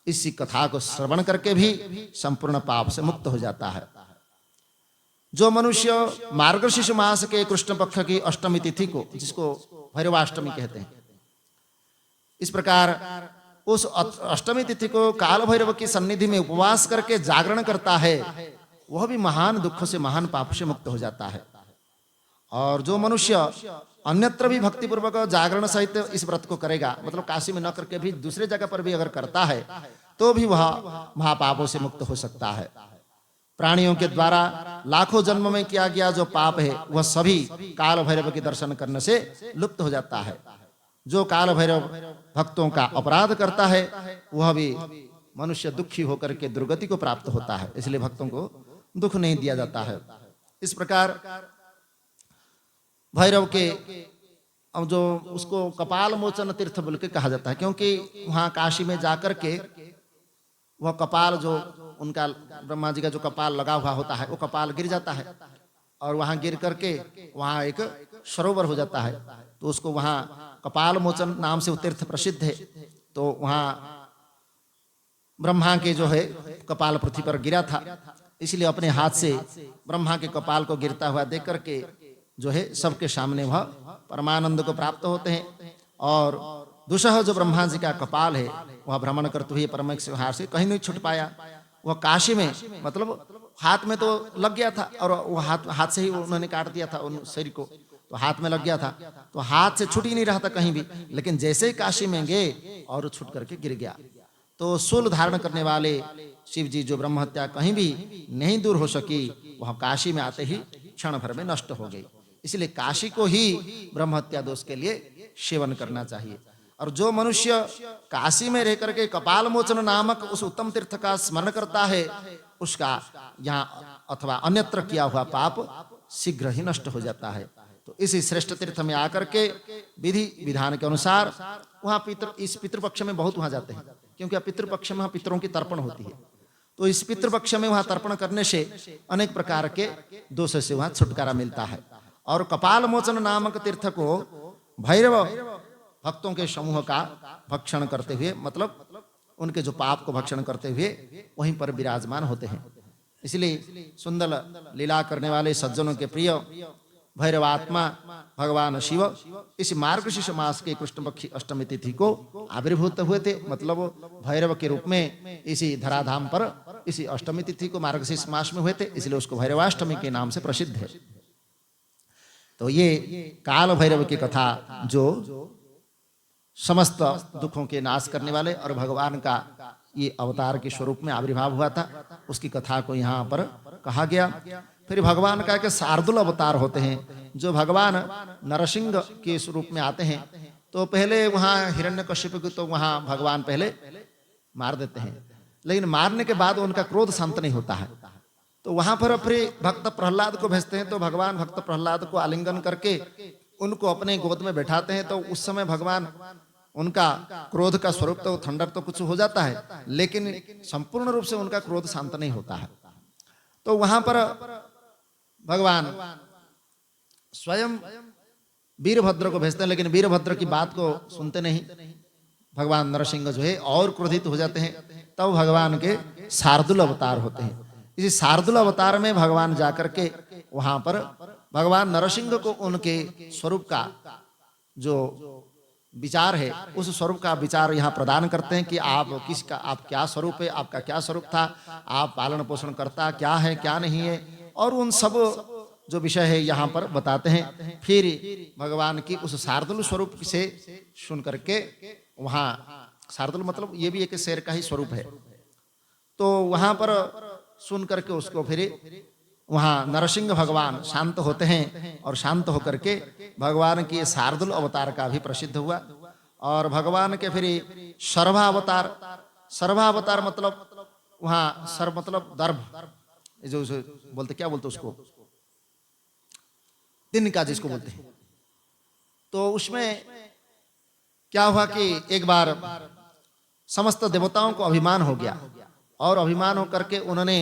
इसी कथा को श्रवण करके भी संपूर्ण पाप से मुक्त हो जाता है। जो मनुष्य मार्गशीर्ष मास के कृष्ण पक्ष की अष्टमी तिथि को, जिसको भैरवाष्टमी कहते हैं, इस प्रकार उस अष्टमी तिथि को काल भैरव की सन्निधि में उपवास करके जागरण करता है, वह भी महान दुख से, महान पाप से मुक्त हो जाता है। और जो मनुष्य अन्यत्र भी भक्ति पूर्वक जागरण सहित इस व्रत को करेगा, मतलब काशी में न करके भी दूसरे जगह पर भी अगर करता है, तो भी वह महापापों से मुक्त हो सकता है। प्राणियों के द्वारा लाखों जन्म में किया गया जो पाप है, वह सभी काल भैरव के दर्शन करने से लुप्त हो जाता है। जो काल भैरव भक्तों का अपराध करता है, वह भी मनुष्य दुखी होकर के दुर्गति को प्राप्त होता है, इसलिए भक्तों को दुख नहीं दिया जाता है। इस प्रकार भैरव के अब जो उसको कपाल मोचन तीर्थ बोल के कहा जाता है, क्योंकि वहां काशी में जाकर के वह कपाल, जो उनका ब्रह्मा जी का जो कपाल लगा हुआ होता है, वो कपाल गिर जाता है और वहां गिर करके वहां एक सरोवर हो जाता है। तो उसको वहां कपाल मोचन नाम से वो तीर्थ प्रसिद्ध है। तो वहां ब्रह्मा के जो है कपाल पृथ्वी पर गिरा था, इसलिए अपने हाथ से ब्रह्मा के कपाल को गिरता हुआ देख करके जो है सबके सामने वह परमानंद को प्राप्त होते हैं। और दूसरा जो ब्रह्मा जी का कपाल है, वह भ्रमण करते हुए परमेश्वर हाथ से कहीं नहीं छूट पाया। वह काशी में, मतलब हाथ में तो लग गया था, और वह हाथ से ही उन्होंने काट दिया था उन शरीर को, तो हाथ में लग गया था, तो हाथ से छूट ही नहीं रहा था कहीं भी। लेकिन जैसे ही काशी में गए और छूट करके गिर गया। तो शूल धारण करने वाले शिव जी, जो ब्रह्म हत्या कहीं भी नहीं दूर हो सकी, वह काशी में आते ही क्षण भर में नष्ट हो गई। इसलिए काशी को ही ब्रह्म हत्या दोष के लिए सेवन करना चाहिए। और जो मनुष्य काशी में रह करके कपाल मोचन नामक उस उत्तम तीर्थ का स्मरण करता है, उसका यहाँ अथवा अन्यत्र किया हुआ पाप शीघ्र ही नष्ट हो जाता है। तो इसी श्रेष्ठ तीर्थ में आकर के विधि विधान के अनुसार वहाँ इस पितृपक्ष में बहुत वहां जाते हैं, क्योंकि पितृपक्ष में पितरों की तर्पण होती है। तो इस पितृपक्ष में वहां तर्पण करने से अनेक प्रकार के दोष से वहां छुटकारा मिलता है। और कपाल मोचन नामक तीर्थ को भैरव भक्तों के समूह का भक्षण करते हुए, मतलब उनके जो पाप को भक्षण करते हुए वहीं पर विराजमान होते हैं। इसलिए सुंदर लीला करने वाले सज्जनों के प्रिय भैरवात्मा भगवान शिव इस मार्गशीर्ष मास के कृष्ण पक्षी अष्टमी तिथि को आविर्भूत हुए थे। मतलब भैरव के रूप में इसी धराधाम पर इसी अष्टमी तिथि को मार्गशीर्ष मास में हुए थे, इसलिए उसको भैरवाष्टमी के नाम से प्रसिद्ध है। तो ये काल भैरव की कथा जो समस्त दुखों के नाश करने वाले और भगवान का ये अवतार के स्वरूप में आविर्भाव हुआ था, उसकी कथा को यहाँ पर कहा गया। फिर भगवान का के शार्दुल अवतार होते हैं, जो भगवान नरसिंह के स्वरूप में आते हैं। तो पहले वहाँ हिरण्यकश्यप को तो वहाँ भगवान पहले मार देते हैं, लेकिन मारने के बाद उनका क्रोध शांत नहीं होता है। तो वहां पर फिर भक्त प्रहलाद को भेजते हैं। तो भगवान भक्त प्रहलाद को आलिंगन करके उनको अपने गोद में बैठाते हैं। तो उस समय भगवान उनका क्रोध का स्वरूप तो थंडर तो कुछ हो जाता है, लेकिन संपूर्ण रूप से उनका क्रोध शांत नहीं होता है। तो वहां पर भगवान स्वयं वीरभद्र को भेजते हैं, लेकिन वीरभद्र की बात को सुनते नहीं। भगवान नरसिंह जो है और क्रोधित हो जाते हैं। तब भगवान के शार्दुल अवतार होते हैं। इसी शार्दुल अवतार में भगवान जाकर के वहां पर भगवान नरसिंह को उनके स्वरूप का जो विचार है, उस स्वरूप का विचार यहाँ प्रदान करते हैं कि आप किसका, आप क्या स्वरूप है, आपका क्या स्वरूप था, आप पालन पोषण करता क्या है क्या नहीं है, और उन सब जो विषय है यहाँ पर बताते हैं। फिर भगवान की उस शार्दुल स्वरूप से सुन करके वहाँ, शार्दुल मतलब ये भी एक शेर का ही स्वरूप है। तो वहां पर सुन करके उसको फिर वहां नरसिंह भगवान शांत होते हैं, और शांत होकर के भगवान की शार्दुल अवतार का भी प्रसिद्ध हुआ। और भगवान के फिर सर्वावतार, सर्वावतार मतलब वहां सर्व मतलब दर्भ, जो बोलते क्या बोलते उसको, दिन का जिसको बोलते हैं। तो उसमें क्या हुआ कि एक बार समस्त देवताओं को अभिमान हो गया, और अभिमान होकर के उन्होंने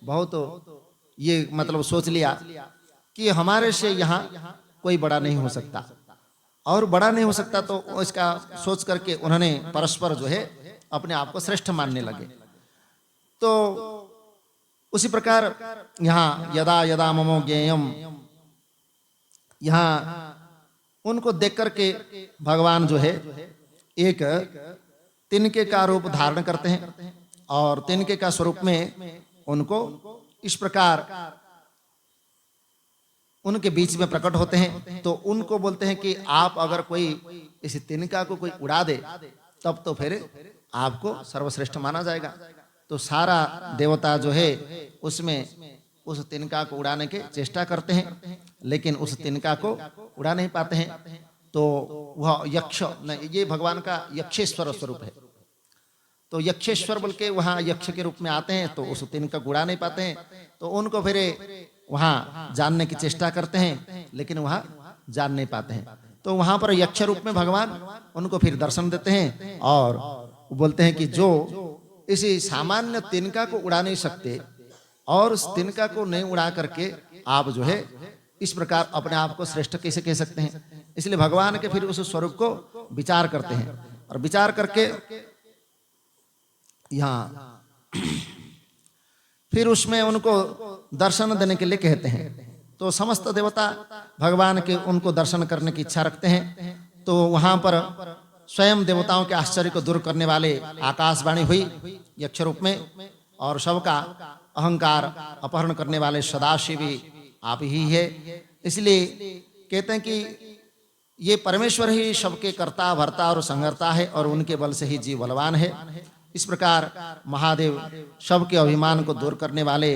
बहुत ये मतलब सोच लिया कि हमारे से यहाँ कोई बड़ा नहीं हो सकता, और बड़ा नहीं हो सकता तो इसका सोच करके उन्होंने परस्पर जो है अपने आप को श्रेष्ठ मानने लगे। तो उसी प्रकार यहाँ यदा यदा ममो ज्ञेयम, यहाँ उनको देख करके भगवान जो है एक तिनके का रूप धारण करते हैं और तिनके का स्वरूप में उनको इस प्रकार उनके बीच में प्रकट होते हैं। तो उनको बोलते हैं कि आप अगर कोई इस तिनका को कोई उड़ा दे तब तो फिर आपको सर्वश्रेष्ठ माना जाएगा। तो सारा देवता जो है उसमें उस तिनका को उड़ाने की चेष्टा करते हैं, लेकिन उस तिनका को उड़ा नहीं पाते हैं। तो वह यक्ष, ये भगवान का यक्षेश्वर स्वरूप है। तो यक्षेश्वर बोल के वहाँ यक्ष के रूप में आते हैं, तो उस तिनका को उड़ा नहीं पाते हैं। तो उनको फिर वहाँ जानने की चेष्टा करते हैं, लेकिन वहाँ जान नहीं पाते हैं। तो वहाँ पर यक्ष रूप में भगवान उनको फिर दर्शन देते हैं और बोलते हैं कि जो इसी सामान्य तिनका को उड़ा नहीं सकते और उस तिनका को नहीं उड़ा करके आप जो है इस प्रकार अपने आप को श्रेष्ठ कैसे कह सकते हैं। इसलिए भगवान के फिर उस स्वरूप को विचार करते हैं और विचार करके यहाँ फिर उसमें उनको दर्शन देने के लिए कहते हैं। तो समस्त देवता भगवान के उनको दर्शन करने की इच्छा रखते हैं। तो वहां पर स्वयं देवताओं के आश्चर्य को दूर करने वाले आकाशवाणी हुई यक्ष रूप में, और सबका अहंकार अपहरण करने वाले सदाशिव भी आप ही है। इसलिए कहते हैं कि ये परमेश्वर ही सबके कर्ता भरता और संहर्ता है और उनके बल से ही जीव बलवान है। इस प्रकार महादेव सबके अभिमान को दूर करने वाले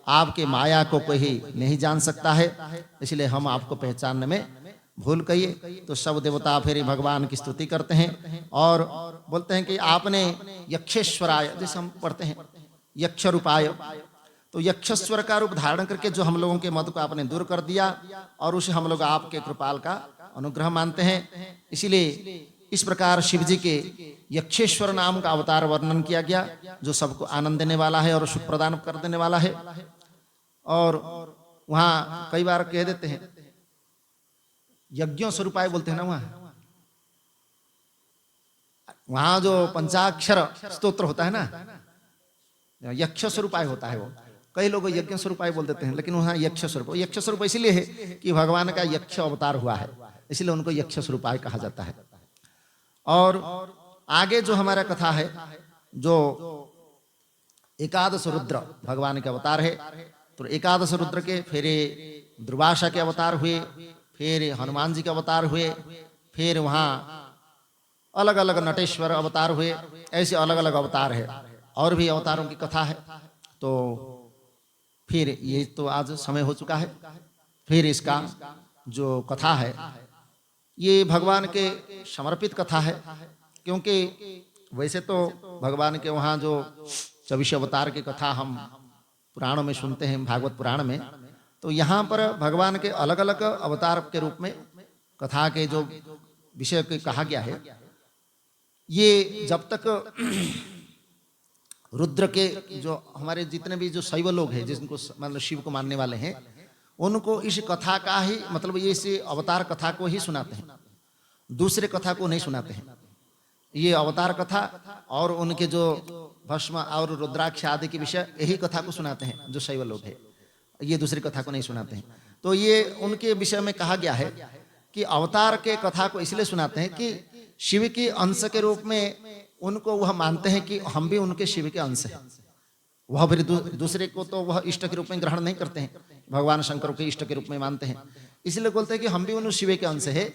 आपके माया को कोई नहीं जान सकता है, इसलिए हम आपको पहचानने में भूल कहिए। तो सब देवता फिर भगवान की स्तुति करते हैं और बोलते हैं कि आपने यक्षेश्वराय, जैसे हम पढ़ते हैं यक्ष रूपाय, तो यक्षेश्वर का रूप धारण करके जो हम लोगों के मत को आपने दूर कर दिया और उसे हम लोग आपके कृपाल का अनुग्रह मानते हैं। इसीलिए इस प्रकार शिव जी के यक्षेश्वर नाम का अवतार वर्णन किया गया, जो सबको आनंद देने वाला है और सुख प्रदान कर देने वाला है। और वहां कई बार कह देते हैं यज्ञों स्वरूपाय बोलते हैं ना, वहां जो पंचाक्षर स्तोत्र होता है ना, यक्ष स्वरूपाय होता है। वो कई लोग यज्ञ स्वरूपाय बोल देते हैं, लेकिन वहां यक्ष स्वरूप, यक्ष स्वरूप इसलिए है कि भगवान का यक्ष अवतार हुआ है, इसलिए उनको यक्ष स्वरूपाय कहा जाता है। और आगे जो हमारा कथा है, जो एकादश रुद्र भगवान के अवतार है, तो एकादश रुद्र के फिर दुर्वासा के अवतार हुए, फिर हनुमान जी के अवतार हुए, फिर वहाँ अलग अलग नटेश्वर अवतार हुए। ऐसे अलग अलग अवतार है और भी अवतारों की कथा है। तो फिर ये तो आज समय हो चुका है, फिर इसका जो कथा है ये भगवान के समर्पित कथा है, क्योंकि वैसे तो भगवान के वहाँ जो 24 अवतार की कथा हम पुराणों में सुनते हैं, भागवत पुराण में, तो यहाँ पर भगवान के अलग अलग अवतार के रूप में कथा के जो विषय को कहा गया है, ये जब तक रुद्र के जो हमारे जितने भी जो शैव लोग हैं, जिनको मतलब शिव को मानने वाले हैं, उनको इस कथा का ही मतलब ये इस अवतार कथा को ही सुनाते हैं, दूसरे कथा को नहीं सुनाते हैं। ये अवतार कथा और उनके जो भस्म और रुद्राक्ष आदि के विषय यही कथा को सुनाते हैं जो शैव लोग हैं, ये दूसरी कथा को नहीं सुनाते हैं। तो ये उनके विषय में कहा गया है कि अवतार के कथा को इसलिए सुनाते हैं कि शिव के अंश के रूप में उनको वह मानते हैं कि हम भी उनके शिव के अंश हैं। वह फिर दूसरे को तो वह इष्ट के रूप में ग्रहण नहीं करते हैं, भगवान शंकर के इष्ट के रूप में मानते हैं। इसलिए बोलते हैं कि हम भी उन शिव के अंश है,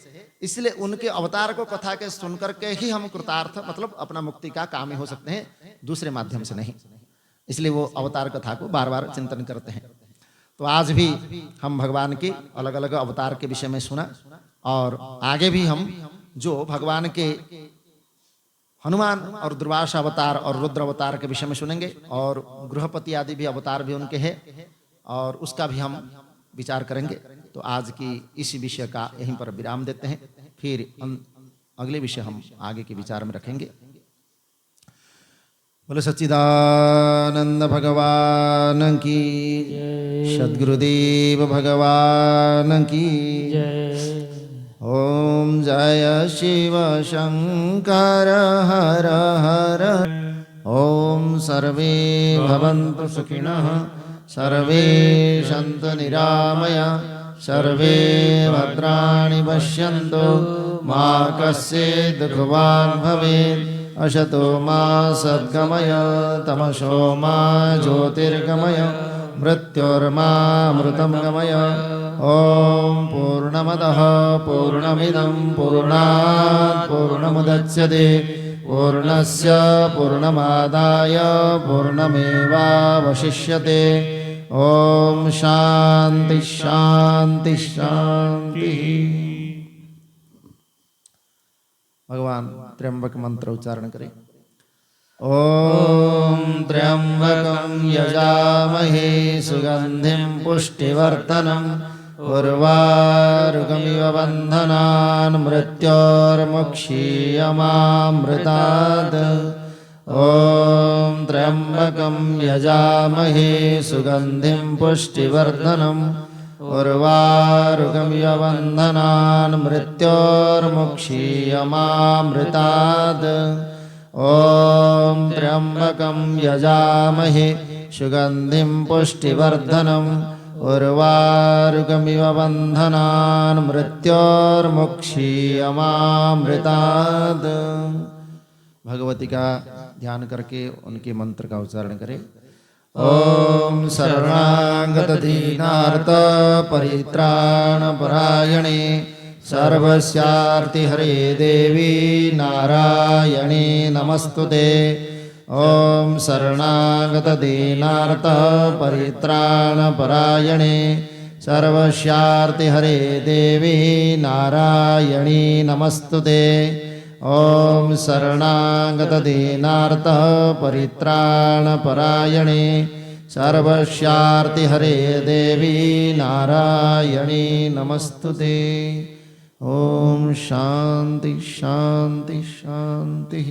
इसलिए उनके अवतार को कथा के सुनकर के ही हम कृतार्थ मतलब अपना मुक्ति का कामी हो सकते हैं, दूसरे माध्यम से नहीं। इसलिए वो अवतार कथा को बार बार चिंतन करते हैं। तो आज भी हम भगवान के अलग अलग अवतार के विषय में सुना, और आगे भी हम जो भगवान के हनुमान और दुर्वासा अवतार और रुद्र अवतार के विषय में सुनेंगे, और गृहपति आदि भी अवतार भी उनके हैं, और उसका भी हम विचार करेंगे। तो आज की इस विषय का यहीं पर विराम देते हैं, फिर अगले विषय हम आगे के विचार में रखेंगे। बोले सच्चिदानंद भगवान की जय, सद्गुरुदेव भगवान की जय। ओम जय शिव शंकर हर हर। ओम सर्वे भवन्तु सुखिनः, सर्वे सन्तु निरामया, सर्वे भद्राणि पश्यन्तु, मा कश्चित् दुःखभाग् भवेत्। अशतो मा सद्गमय, तमसो मा ज्योतिर्गमय, मृत्योर्मा मृतं गमय। ॐ पूर्णमदः पूर्णमिदं पूर्णात् पूर्णमुदच्यते, पूर्णस्य पूर्णमादाय पूर्णमेवावशिष्यते। ॐ शान्ति शान्ति शान्तिः। भगवान त्र्यंबक मंत्र उच्चारण करें। ओम त्र्यंबकं यजामहे सुगंधिं पुष्टिवर्धनम्, उर्वारुकमिव बन्धनान् मृत्योर्मुक्षीयमामृतात्। ओम त्र्यंबकं यजामहे सुगंधिं पुष्टिवर्धनम्, उर्वारुकमिव बन्धनान् मृत्योर्मुक्षीयमामृतात्। ॐ त्र्यंबकं यजामहे सुगंधिं पुष्टिवर्धनम्, उर्वारुकमिव बन्धनान् मृत्योर्मुक्षीयमामृतात्। भगवती का ध्यान करके उनके मंत्र का उच्चारण करें। ओम शरणागत दीनार्त परित्राणपरायणे, सर्वस्यार्ति हरे देवी नारायणे नमस्तुते। ओम शरणागत दीनार्त परित्राणपरायणे, सर्वस्यार्ति हरे देवी नारायणे नमस्तुते। ओम शरणागत दीनार्त परित्राणपरायणे, सर्वस्यार्ति हरे देवी नारायणी नमस्तुते। ओम शांति शांति शांति।